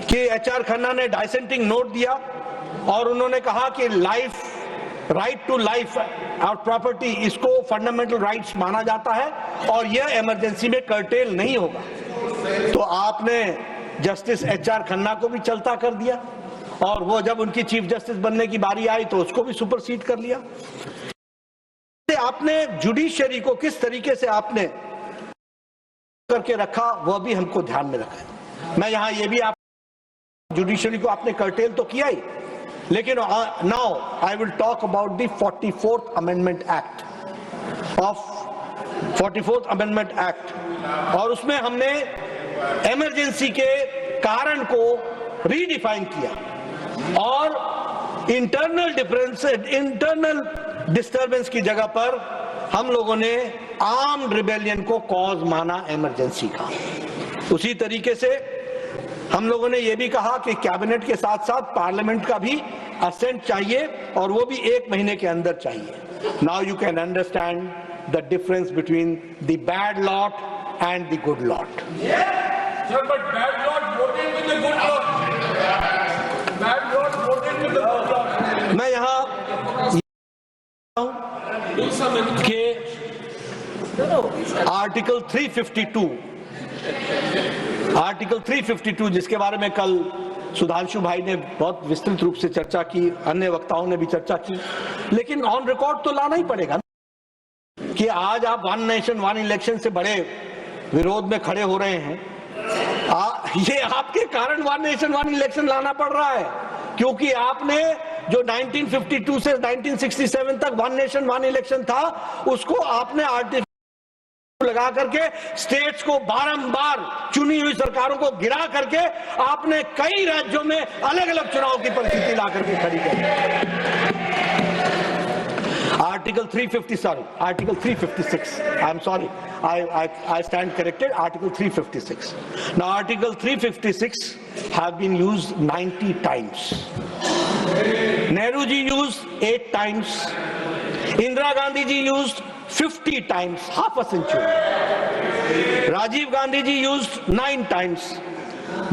कि एचआर खन्ना ने डाइसेंटिंग नोट दिया और उन्होंने कहा कि लाइफ, राइट टू लाइफ और प्रॉपर्टी, इसको फंडामेंटल राइट्स माना जाता है और यह इमरजेंसी में कर्टेल नहीं होगा। तो आपने जस्टिस एचआर खन्ना को भी चलता कर दिया और वो जब उनकी चीफ जस्टिस बनने की बारी आई तो उसको भी सुपरसीड कर लिया। आपने जुडिशरी को किस तरीके से आपने करके रखा वह भी हमको ध्यान में रखा है। मैं यहां ये भी, आप जुडिशरी को आपने कर्टेल तो किया ही, लेकिन now I will talk about the 44th amendment act of 44th amendment act, और उसमें हमने इमरजेंसी के कारण को रीडिफाइन किया और इंटरनल डिस्टर्बेंस की जगह पर हम लोगों ने आर्म्ड रिबेलियन को कॉज माना इमरजेंसी का। उसी तरीके से हम लोगों ने यह भी कहा कि कैबिनेट के साथ साथ पार्लियामेंट का भी असेंट चाहिए और वो भी 1 महीने के अंदर चाहिए। Now you can understand the difference between the bad lot and the good lot. Sir, but bad lot voted with the good lot. Bad lot voted with the good lot. मैं यहाँ के आर्टिकल 352 जिसके बारे में कल सुधांशु भाई ने बहुत विस्तृत रूप से चर्चा की, अन्य वक्ताओं ने भी चर्चा की, लेकिन ऑन रिकॉर्ड तो लाना ही पड़ेगा कि आज आप वन नेशन वन इलेक्शन से बड़े विरोध में खड़े हो रहे हैं। ये आपके कारण वन नेशन वन इलेक्शन लाना पड़ रहा है, क्योंकि आपने जो 1952 से 1967 तक वन नेशन वन इलेक्शन था उसको आपने आर्टिफिशियल लगा करके स्टेट्स को बारंबार चुनी हुई सरकारों को गिरा करके आपने कई राज्यों में अलग अलग चुनाव की परिस्थिति ला करके खड़ी कर। Article 356. I'm sorry. I stand corrected. Article 356. Now, Article 356 have been used 90 times. Nehru ji used 8 times. Indira Gandhi ji used 50 times, half a century. Rajiv Gandhi ji used 9 times.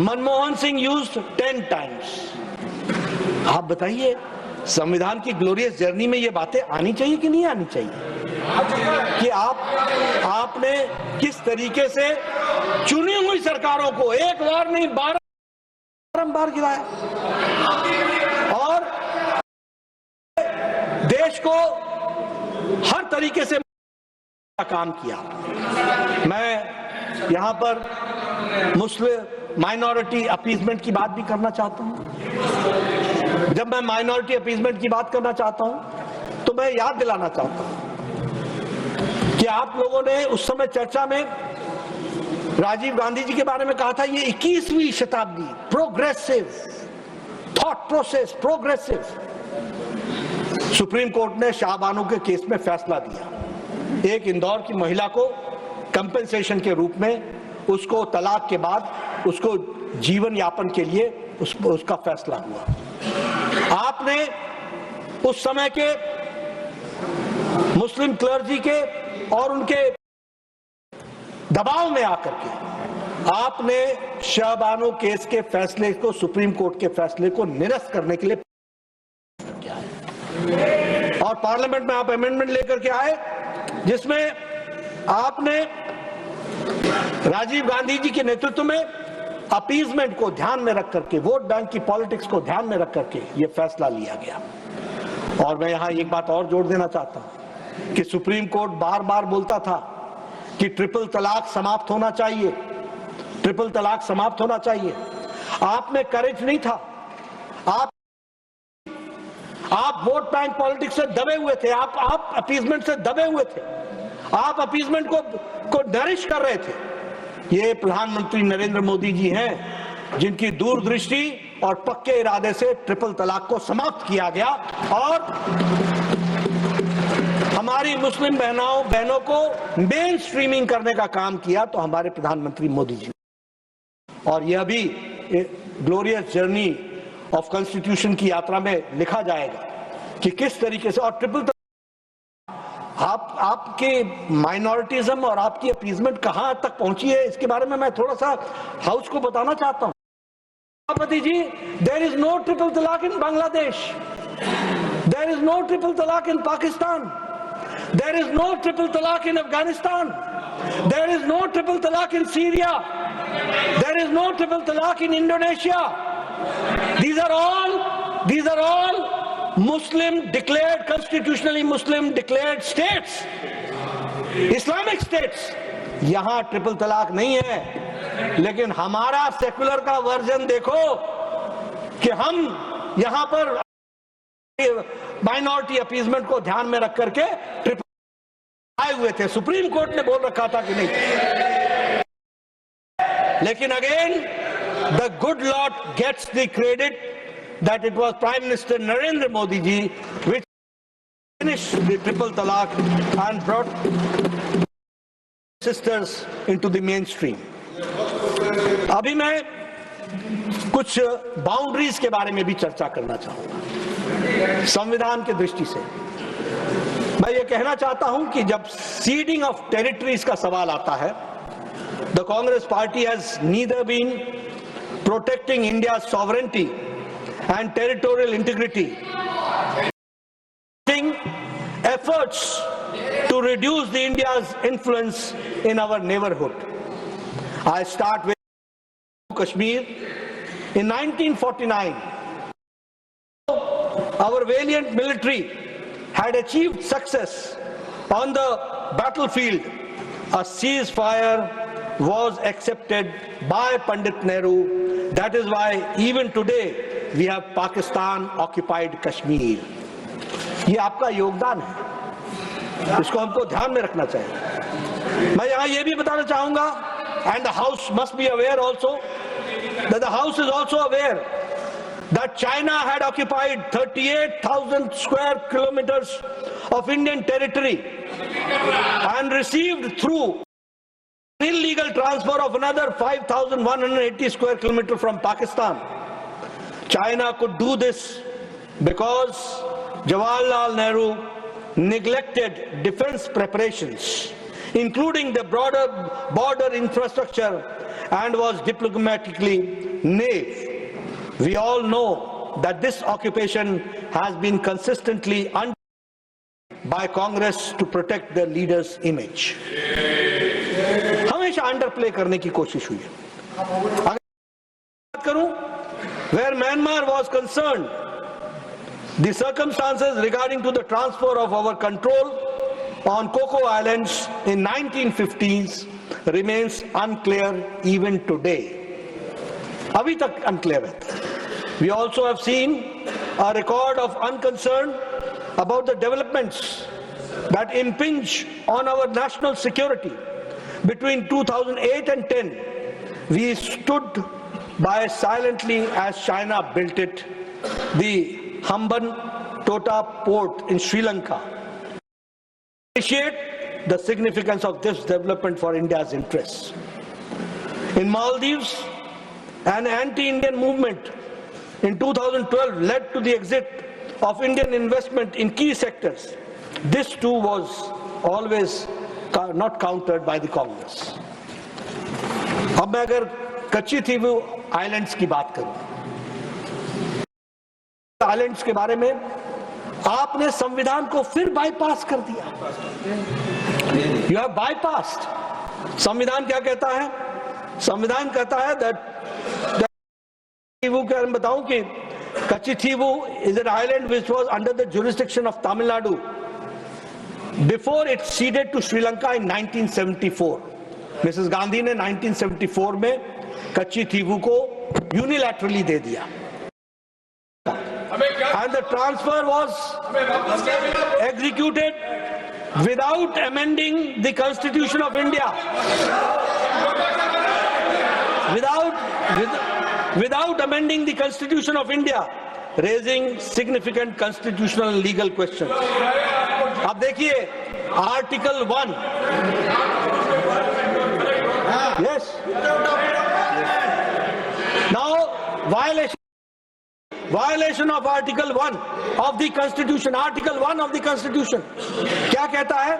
Manmohan Singh used 10 times. आप बताइए, संविधान की glorious journey में ये बातें आनी चाहिए कि नहीं आनी चाहिए कि आपने किस तरीके से चुनी हुई सरकारों को एक बार नहीं बारंबार गिराया और देश को हर तरीके से काम किया। मैं यहां पर मुस्लिम माइनॉरिटी अपीजमेंट की बात भी करना चाहता हूं। जब मैं माइनॉरिटी अपीजमेंट की बात करना चाहता हूं तो मैं याद दिलाना चाहता हूं कि आप लोगों ने उस समय चर्चा में राजीव गांधी जी के बारे में कहा था ये 21वीं शताब्दी, progressive thought process, progressive. Supreme court ने शाहबानो के केस में फैसला दिया। एक इंदौर की महिला को कंपेंसेशन के रूप में उसको तलाक के बाद उसको जीवन यापन के लिए उसका फैसला हुआ। आपने उस समय के मुस्लिम क्लर्जी के और उनके दबाव में आकर के आपने शाहबानो केस के फैसले को, सुप्रीम कोर्ट के फैसले को निरस्त करने के लिए किया है और पार्लियामेंट में आप अमेंडमेंट लेकर के आए जिसमें आपने राजीव गांधी जी के नेतृत्व में अपीजमेंट को ध्यान में रख करके, वोट बैंक की पॉलिटिक्स को ध्यान में रख करके यह फैसला लिया गया। और मैं यहां एक बात और जोड़ देना चाहता हूं कि सुप्रीम कोर्ट बार बार बोलता था कि ट्रिपल तलाक समाप्त होना चाहिए, ट्रिपल तलाक समाप्त होना चाहिए। आप में करेज नहीं था, आप वोट बैंक पॉलिटिक्स से दबे हुए थे, आप अपीजमेंट से दबे हुए थे, आप अपीजमेंट को नरिश कर रहे थे। ये प्रधानमंत्री नरेंद्र मोदी जी हैं जिनकी दूरदृष्टि और पक्के इरादे से ट्रिपल तलाक को समाप्त किया गया और हमारी मुस्लिम बहनों को मेन स्ट्रीमिंग करने का काम किया तो हमारे प्रधानमंत्री मोदी जी। और यह भी ग्लोरियस जर्नी ऑफ कॉन्स्टिट्यूशन की यात्रा में लिखा जाएगा कि किस तरीके से। और ट्रिपल आपके माइनॉरिटीज्म और आपकी अपीजमेंट कहां तक पहुंची है, इसके बारे में मैं थोड़ा सा हाउस को बताना चाहता हूं। सभापति ji, there is no triple talaq in Bangladesh, there is no triple talaq in Pakistan, there is no triple talaq in Afghanistan, there is no triple talaq in Syria, there is no triple talaq in Indonesia. These are all Muslim declared, constitutionally Muslim declared states, Islamic states. यहां triple तलाक नहीं है, लेकिन हमारा secular का version देखो कि हम यहां पर माइनॉरिटी अपीजमेंट को ध्यान में रख करके ट्रिपल आए हुए थे। सुप्रीम कोर्ट ने बोल रखा था कि नहीं, लेकिन again the good Lord gets the credit that it was Prime Minister Narendra Modi ji which finished the triple talaq and brought sisters into the mainstream. अभी मैं कुछ बाउंड्रीज के बारे में भी चर्चा करना चाहूंगा। संविधान के दृष्टि से मैं ये कहना चाहता हूं कि जब सीडिंग ऑफ टेरिटरीज का सवाल आता है, the Congress party has neither been protecting India's sovereignty and territorial integrity, efforts to reduce the India's influence in our neighborhood. I start with Kashmir. In 1949, our valiant military had achieved success on the battlefield. A ceasefire was accepted by Pandit Nehru. That is why even today we have Pakistan occupied Kashmir. ये आपका योगदान है, इसको हमको ध्यान में रखना चाहिए। मैं यहाँ ये भी बताना चाहूंगा, and the House must be aware also, that the House is also aware that China had occupied 38,000 square kilometers of Indian territory and received through illegal transfer of another 5,180 square kilometers from Pakistan. China could do this because Jawaharlal Nehru neglected defense preparations, including the broader border infrastructure, and was diplomatically naive. We all know that this occupation has been consistently undermined by Congress to protect the leader's image. हमेशा अंडरप्ले करने की कोशिश हुई है। अगर बात करूं, where Myanmar was concerned, the circumstances regarding to the transfer of our control on Coco Islands in 1950s remains unclear even today. अभी तक unclear है। We also have seen a record of unconcern about the developments that impinge on our national security. Between 2008 and 10, we stood by silently as China built it, the Hamban Tota port in Sri Lanka. Appreciate the significance of this development for India's interests. In Maldives, an anti-Indian movement in 2012 led to the exit of Indian investment in key sectors. This too was always not countered by the Congress. अब मैं अगर कच्ची थीवू islands की बात करूं, islands के बारे में आपने संविधान को फिर बाईपास कर दिया। You have bypassed. संविधान क्या कहता है? संविधान कहता है दैट थीवू के मैं बताऊं कि Katchatheevu is an island which was under the jurisdiction of Tamil Nadu before it ceded to Sri Lanka in 1974. Mrs. Gandhi ने 1974 में कच्ची थीवू को यूनिलैटरली दे दिया, and the transfer was executed without amending the Constitution of India, without amending the Constitution of India, raising significant constitutional and legal questions. अब देखिए Article 1. Yes. Now violation of Article 1 of the Constitution. Article 1 of the Constitution क्या कहता है?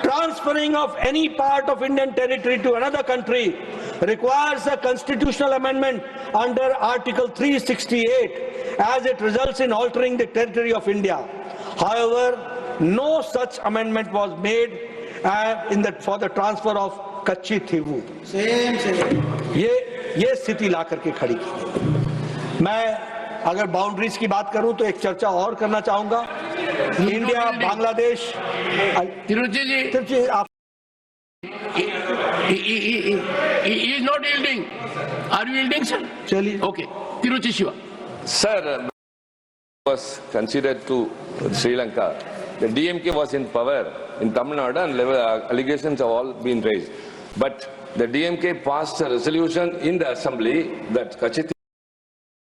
Transferring of any part of Indian territory to another country requires a constitutional amendment under Article 368 as it results in altering the territory of India. However, no such amendment was made for the transfer of Kachchi Thivu. ये स्थिति ला करके खड़ी की। मैं अगर boundaries की बात करूं तो एक चर्चा और करना चाहूंगा। इंडिया बांग्लादेश आप He is not yielding. Are you yielding, sir? चलिए Okay. Tiruchi Shiva. Sir, was considered to Sri Lanka. The DMK was in power in Tamil Nadu and allegations have all been raised. But the DMK passed a resolution in the assembly that Kachchi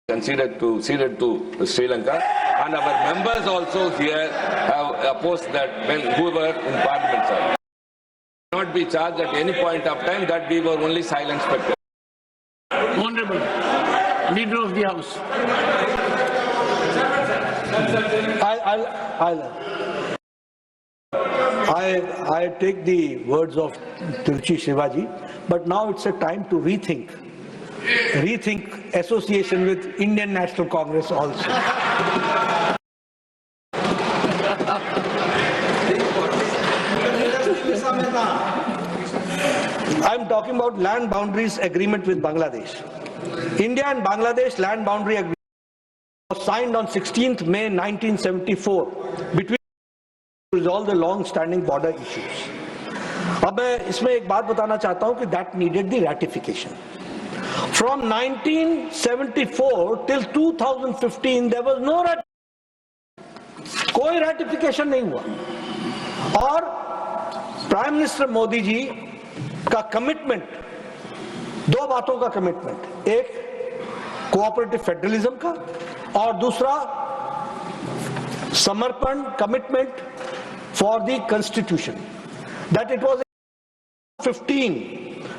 ceded to Sri Lanka, and our members also here have opposed that when who were in parliament, sir. Not be charged at any point of time that we were only silent spectators. Honorable Leader of the House. I take the words of Tiruchi Shivaji, but now it's a time to rethink association with Indian National Congress also. I'm talking about land boundaries agreement with Bangladesh. India and Bangladesh land boundary agreement was signed on 16th May 1974 between to resolve the long-standing border issues. अब मैं इसमें एक बात बताना चाहता हूं कि that needed the ratification. From 1974 till 2015 there was no ratification. कोई ratification नहीं हुआ. और प्राइम मिनिस्टर मोदी जी का कमिटमेंट, दो बातों का कमिटमेंट, एक कोऑपरेटिव फेडरलिज्म का और दूसरा समर्पण commitment for the constitution. That it was 15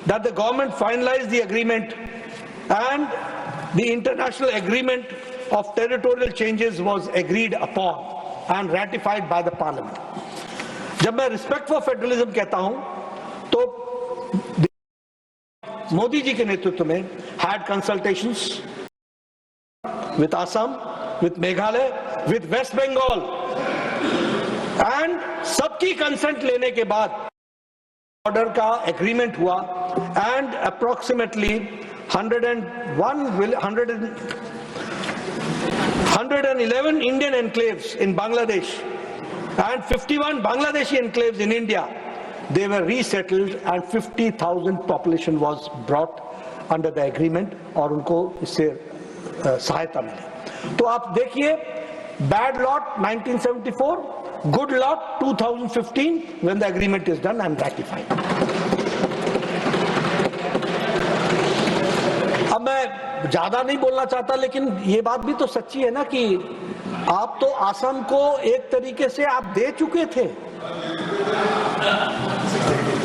that the government finalized the agreement and the international agreement of territorial changes was agreed upon and ratified by the parliament. जब मैं respect for federalism कहता हूं तो मोदी जी के नेतृत्व में had consultations with Assam, with Meghalaya, with West Bengal and सबकी consent लेने के बाद ऑर्डर का एग्रीमेंट हुआ and approximately 111 Indian enclaves in Bangladesh and 51 Bangladeshi enclaves in India, they were resettled and 50,000 population was brought under the agreement और उनको इससे सहायता मिली. तो आप देखिए, bad lot 1974, good lot 2015 when the agreement is done and ratified. अब मैं ज्यादा नहीं बोलना चाहता, लेकिन ये बात भी तो सच्ची है ना कि आप तो असम को एक तरीके से आप दे चुके थे.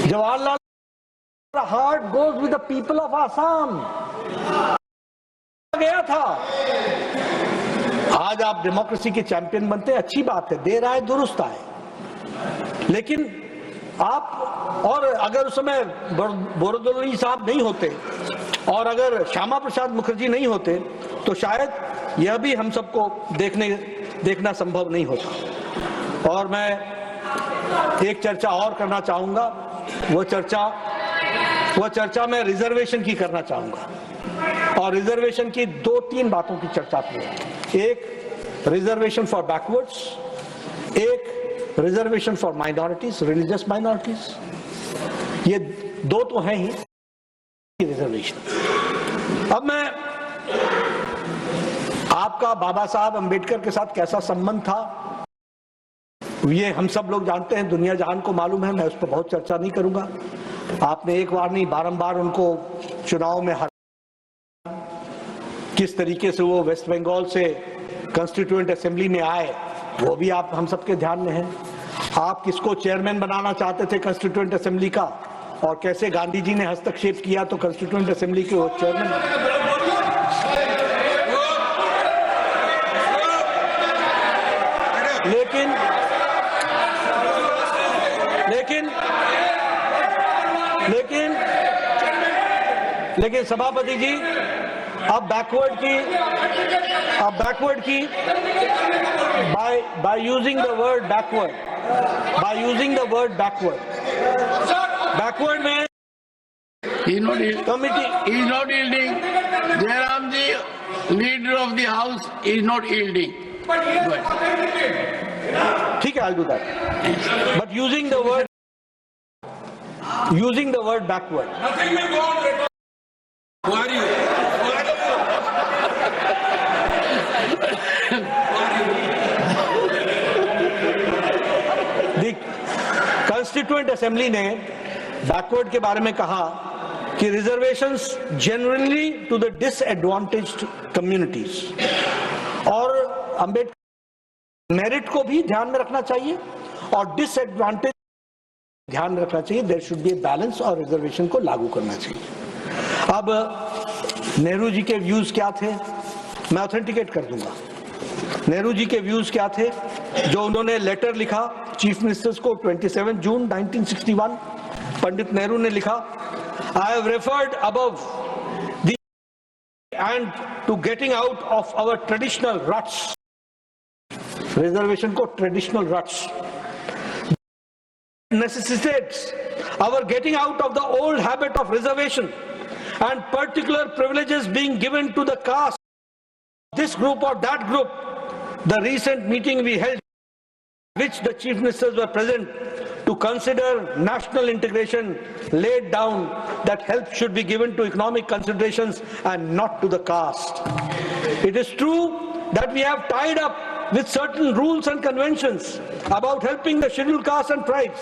Jawaharlal heart goes with the people of Assam गया था. आज आप डेमोक्रेसी के चैंपियन बनते हैं, अच्छी बात है, देर आए दुरुस्त आए, लेकिन आप और अगर उस समय बोरदोलोई साहब नहीं होते और अगर श्यामा प्रसाद मुखर्जी नहीं होते तो शायद यह भी हम सबको देखना संभव नहीं होता. और मैं एक चर्चा और करना चाहूंगा, वो चर्चा मैं रिजर्वेशन की करना चाहूंगा. और रिजर्वेशन की 2-3 बातों की चर्चा की. एक रिजर्वेशन फॉर बैकवर्ड्स, एक reservation for minorities, religious minorities. ये दो तो हैं ही रिजर्वेशन. अब मैं आपका बाबा साहब अंबेडकर के साथ कैसा संबंध था ये हम सब लोग जानते हैं, दुनिया जहान को मालूम है, मैं उस पर बहुत चर्चा नहीं करूंगा. आपने एक बार नहीं बारंबार उनको चुनाव में किस तरीके से वो वेस्ट बंगाल से कॉन्स्टिट्यूएंट असेंबली में आए, वो भी आप हम सबके ध्यान में है। आप किसको चेयरमैन बनाना चाहते थे कॉन्स्टिट्यूएंट असेंबली का, और कैसे गांधी जी ने हस्तक्षेप किया तो कॉन्स्टिट्यूएंट असेंबली के चेयरमैन। लेकिन सभापति जी, अब बैकवर्ड की by using the word backward में He is not yielding. Committee. He is not yielding. Jairam ji, leader of the house, is not yielding. ठीक है, I'll do that. But using the word backward. Nothing will go on record. Who are you? The Constituent Assembly ने backward के बारे में कहा कि reservations generally to the disadvantaged communities, और Ambedkar merit को भी ध्यान में रखना चाहिए और डिसएडवांटेज ध्यान में रखना चाहिए। There should be a balance और रिजर्वेशन को लागू करना चाहिए। अब नेहरू जी के व्यूज क्या थे, मैं ऑथेंटिकेट कर दूंगा। नेहरू जी के व्यूज क्या थे, जो उन्होंने लेटर लिखा चीफ मिनिस्टर्स को 27 जून 1961, पंडित नेहरू ने लिखा, I have referred above the end to getting out of our traditional ruts, reservation को traditional ruts, necessitates our getting out of the old habit of reservation and particular privileges being given to the caste, this group or that group. The recent meeting we held, which the chief ministers were present, to consider national integration, laid down that help should be given to economic considerations and not to the caste. It is true that we have tied up with certain rules and conventions about helping the scheduled castes and tribes.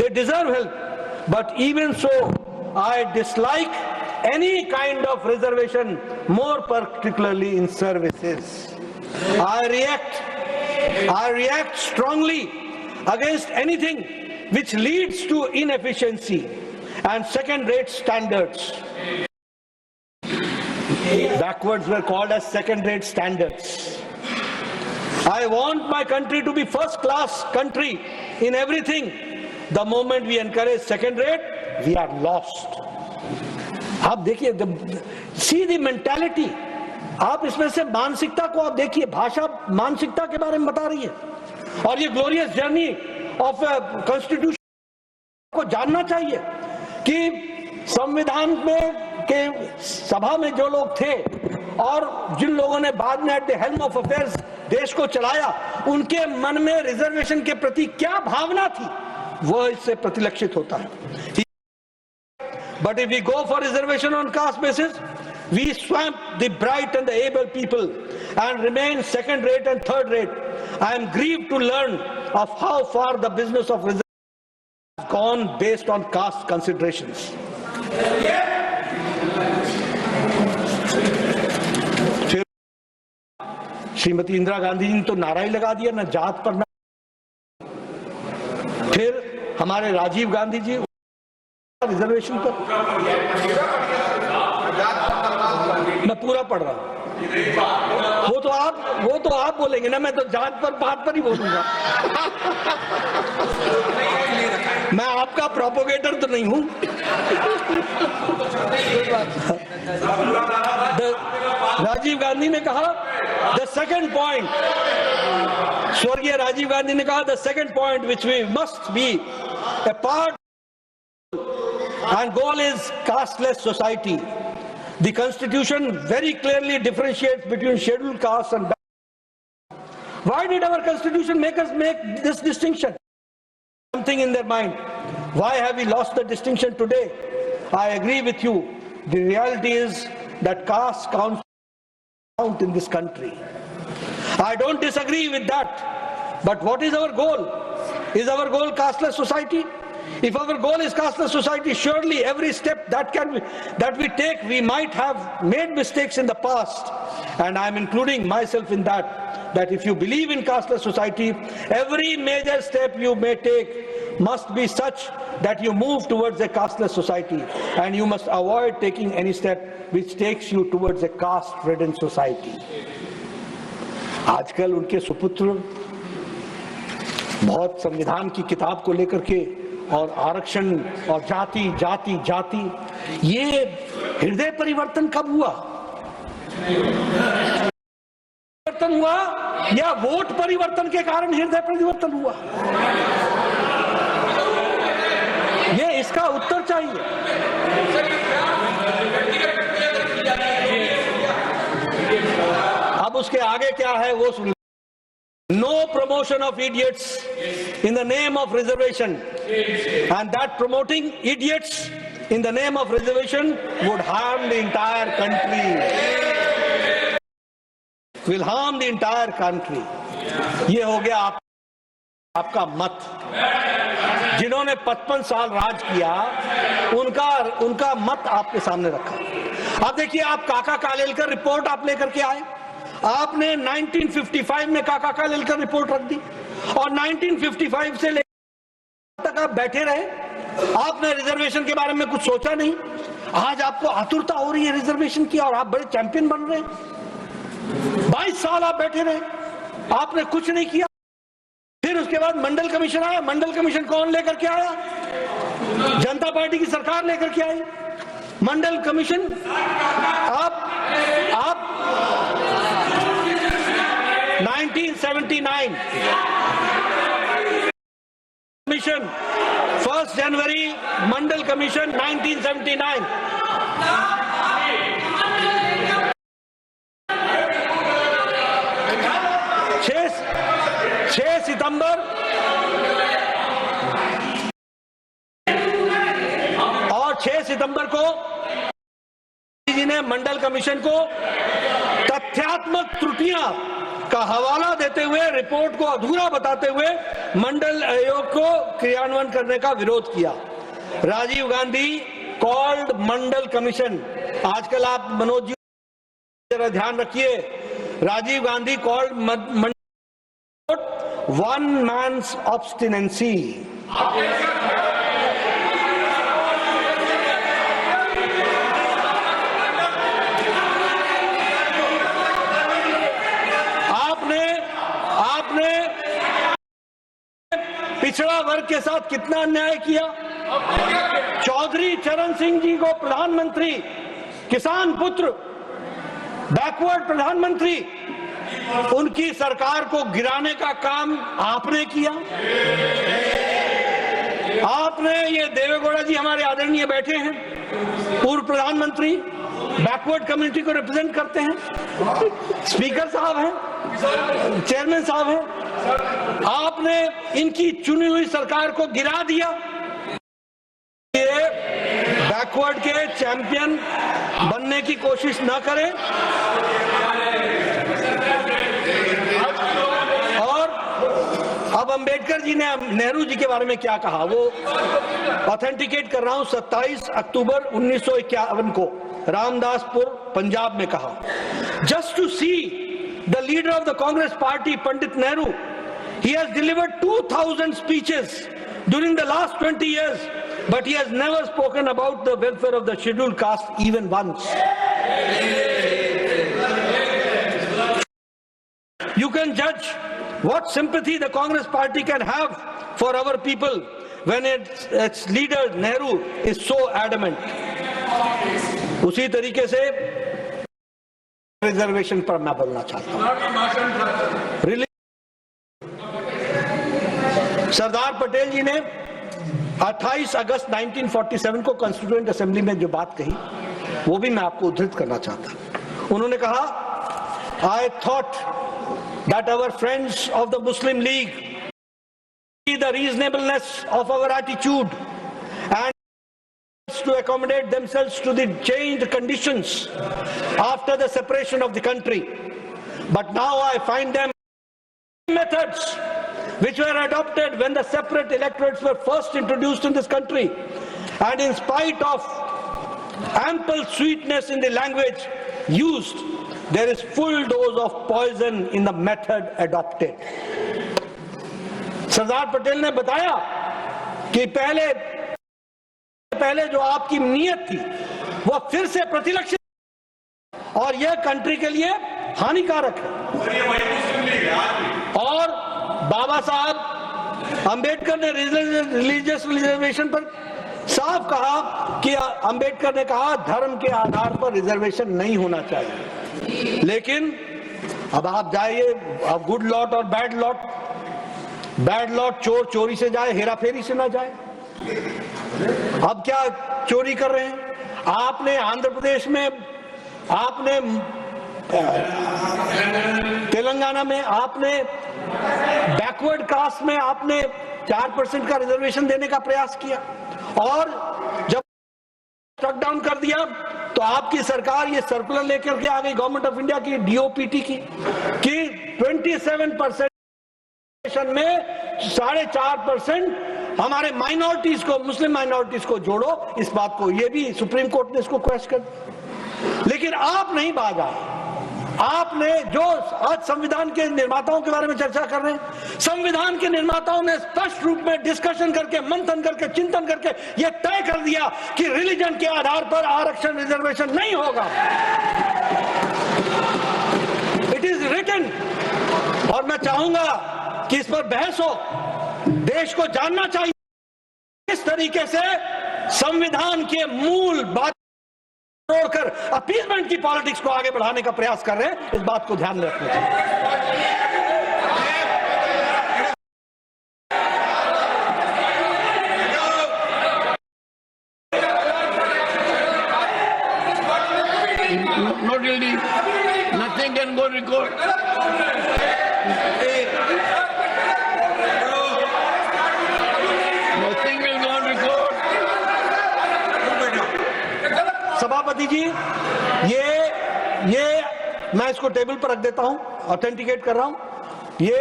They deserve help, but even so, I dislike any kind of reservation, more particularly in services. I react strongly against anything which leads to inefficiency and second-rate standards. Backwards were called as second-rate standards. I want my country to be first-class country in everything. The moment we encourage second-rate, we are lost. आप देखिए, see the mentality. आप इसमें से मानसिकता को आप देखिए, भाषा मानसिकता के बारे में बता रही है, और ये ग्लोरियस जर्नी ऑफ कॉन्स्टिट्यूशन को जानना चाहिए कि संविधान में के सभा में जो लोग थे और जिन लोगों ने बाद में at the helm of affairs देश को चलाया, उनके मन में रिजर्वेशन के प्रति क्या भावना थी, वो इससे प्रतिलक्षित होता है। But if we go for reservation on caste basis, we swamp the bright and the able people and remain second rate and third rate. I am grieved to learn of how far the business of reservation has gone based on caste considerations. Shrimati Indira Gandhi ji ने तो नारा ही लगा दिया, न जात पर न। फिर हमारे राजीव गांधी जी रिजर्वेशन पर, मैं पूरा पढ़ रहा हूं, वो तो आप बोलेंगे ना, मैं तो जात पर बात पर ही बोलूंगा। मैं आपका प्रोपोगेटर तो नहीं हूं। राजीव गांधी ने कहा द सेकंड पॉइंट, स्वर्गीय राजीव गांधी ने कहा the second point which we must be a part and goal is casteless society. The constitution very clearly differentiates between scheduled castes and why did our constitution make us make this distinction? Something in their mind. Why have we lost the distinction today? I agree with you. The reality is that caste count in this country. I don't disagree with that. But what is our goal? Is our goal casteless society? If our goal is casteless society, surely every step that we take, we might have made mistakes in the past, and I am including myself in that if you believe in casteless society, every major step you may take must be such that you move towards a casteless society, and you must avoid taking any step which takes you towards a caste-ridden society. आजकल उनके सुपुत्र बहुत संविधान की किताब को लेकर के और आरक्षण और जाति जाति जाति, ये हृदय परिवर्तन कब हुआ? परिवर्तन हुआ या वोट परिवर्तन के कारण हृदय परिवर्तन हुआ? ये इसका उत्तर चाहिए। अब उसके आगे क्या है वो सुन। No promotion of idiots in the name of reservation, and that promoting idiots in the name of reservation would harm the entire country. Will harm the entire country. ये हो गया आपका मत। जिन्होंने 55 साल राज किया उनका मत आपके सामने रखा। अब देखिए, आप काका कालेलकर रिपोर्ट आप लेकर के आए, आपने 1955 में काका कालेलकर रिपोर्ट रख दी और 1955 से लेकर तक आप बैठे रहे, आपने रिजर्वेशन के बारे में कुछ सोचा नहीं। आज आपको आतुरता हो रही है रिजर्वेशन की और आप बड़े चैंपियन बन रहे हैं। 22 साल आप बैठे रहे, आपने कुछ नहीं किया। फिर उसके बाद मंडल कमीशन आया। मंडल कमीशन कौन लेकर के आया? जनता पार्टी की सरकार लेकर के आई। मंडल कमीशन आप 1979 कमीशन, 1 जनवरी मंडल कमीशन 1979। छह सितंबर और 6 सितंबर को जी ने मंडल कमीशन को तथ्यात्मक त्रुटियां का हवाला देते हुए, रिपोर्ट को अधूरा बताते हुए मंडल आयोग को क्रियान्वयन करने का विरोध किया। राजीव गांधी कॉल्ड मंडल कमीशन। आजकल आप मनोज जी जरा ध्यान रखिए, राजीव गांधी कॉल्ड मंडल 1 man's obstinacy. आपने पिछड़ा वर्ग के साथ कितना अन्याय किया। चौधरी चरण सिंह जी को प्रधानमंत्री, किसान पुत्र, बैकवर्ड प्रधानमंत्री, उनकी सरकार को गिराने का काम आपने किया। आपने, ये देवेगौड़ा जी हमारे आदरणीय बैठे हैं, पूर्व प्रधानमंत्री, बैकवर्ड कम्युनिटी को रिप्रेजेंट करते हैं, स्पीकर साहब हैं, चेयरमैन साहब हैं। आपने इनकी चुनी हुई सरकार को गिरा दिया। ये बैकवर्ड के चैंपियन बनने की कोशिश न करें। और अब अंबेडकर जी ने नेहरू जी के बारे में क्या कहा, वो ऑथेंटिकेट कर रहा हूं। 27 अक्टूबर 1951 को रामदासपुर पंजाब में कहा, just to see the leader of the Congress party Pandit Nehru, he has delivered 2000 speeches during the last 20 years, but he has never spoken about the welfare of the scheduled caste even once. You can judge what sympathy the Congress party can have for our people when its leader Nehru is so adamant. उसी तरीके से reservation पर मैं बोलना चाहता हूं। सरदार पटेल जी ने 28 अगस्त 1947 को कॉन्स्टिट्यूएंट असेंबली में जो बात कही, वो भी मैं आपको उद्धृत करना चाहता हूं। उन्होंने कहा, I thought that our friends of the Muslim League see the reasonableness of our attitude and to accommodate themselves to the changed conditions after the separation of the country. But now I find them methods which were adopted when the separate electorates were first introduced in this country, and in spite of ample sweetness in the language used, there is full dose of poison in the method adopted. Sardar Patel ने बताया कि पहले जो आपकी नीयत थी वो फिर से प्रतिलक्षित और यह कंट्री के लिए हानिकारक है। और बाबा साहब अंबेडकर ने रिलीजियस रिजर्वेशन पर साफ कहा कि अंबेडकर ने कहा धर्म के आधार पर रिजर्वेशन नहीं होना चाहिए। लेकिन अब आप जाइए, अब गुड लॉट और बैड लॉट चोर चोरी से जाए, हेरा फेरी से ना जाए। अब क्या चोरी कर रहे हैं? आपने आंध्र प्रदेश में, आपने तेलंगाना में, आपने बैकवर्ड कास्ट में आपने 4% का रिजर्वेशन देने का प्रयास किया और जब स्ट्रक डाउन कर दिया तो आपकी सरकार ये सर्कुलर लेकर के आ गई गवर्नमेंट ऑफ इंडिया की डीओपीटी की कि 27% में 4.5% हमारे माइनॉरिटीज को, मुस्लिम माइनॉरिटीज को जोड़ो। इस बात को, ये भी सुप्रीम कोर्ट ने इसको क्वेश्चन कर, लेकिन आप नहीं बाजा। आपने जो आज संविधान के निर्माताओं के बारे में चर्चा कर रहे हैं, संविधान के निर्माताओं ने स्पष्ट रूप में डिस्कशन करके, मंथन करके, चिंतन करके यह तय कर दिया कि रिलीजन के आधार पर आरक्षण, रिजर्वेशन नहीं होगा। It is written. और मैं चाहूंगा कि इस पर बहस हो, देश को जानना चाहिए किस तरीके से संविधान के मूल बात तोड़कर अपीसमेंट की पॉलिटिक्स को आगे बढ़ाने का प्रयास कर रहे हैं। इस बात को ध्यान में रखना चाहिए। No guilty. Nothing can go record. Nothing will go on record. सभापति जी, ये मैं इसको टेबल पर रख देता हूं, ऑथेंटिकेट कर रहा हूं। ये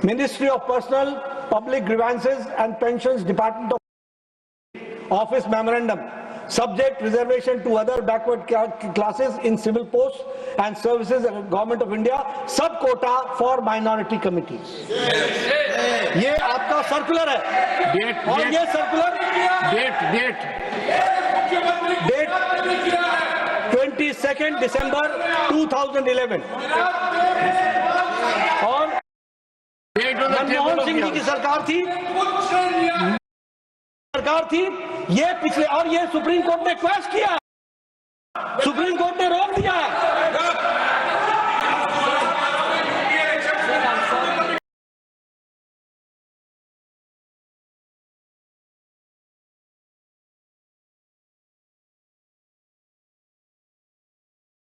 ministry of personnel public grievances and pensions department office memorandum subject reservation to other backward classes in civil posts and services government of India sub quota for minority committees। ये आपका सर्कुलर है। और ये circular debt 22 दिसंबर 2011 और मनमोहन सिंह जी की सरकार थी। ये पिछले, और ये सुप्रीम कोर्ट ने क्वेश्चन किया, सुप्रीम कोर्ट ने रोक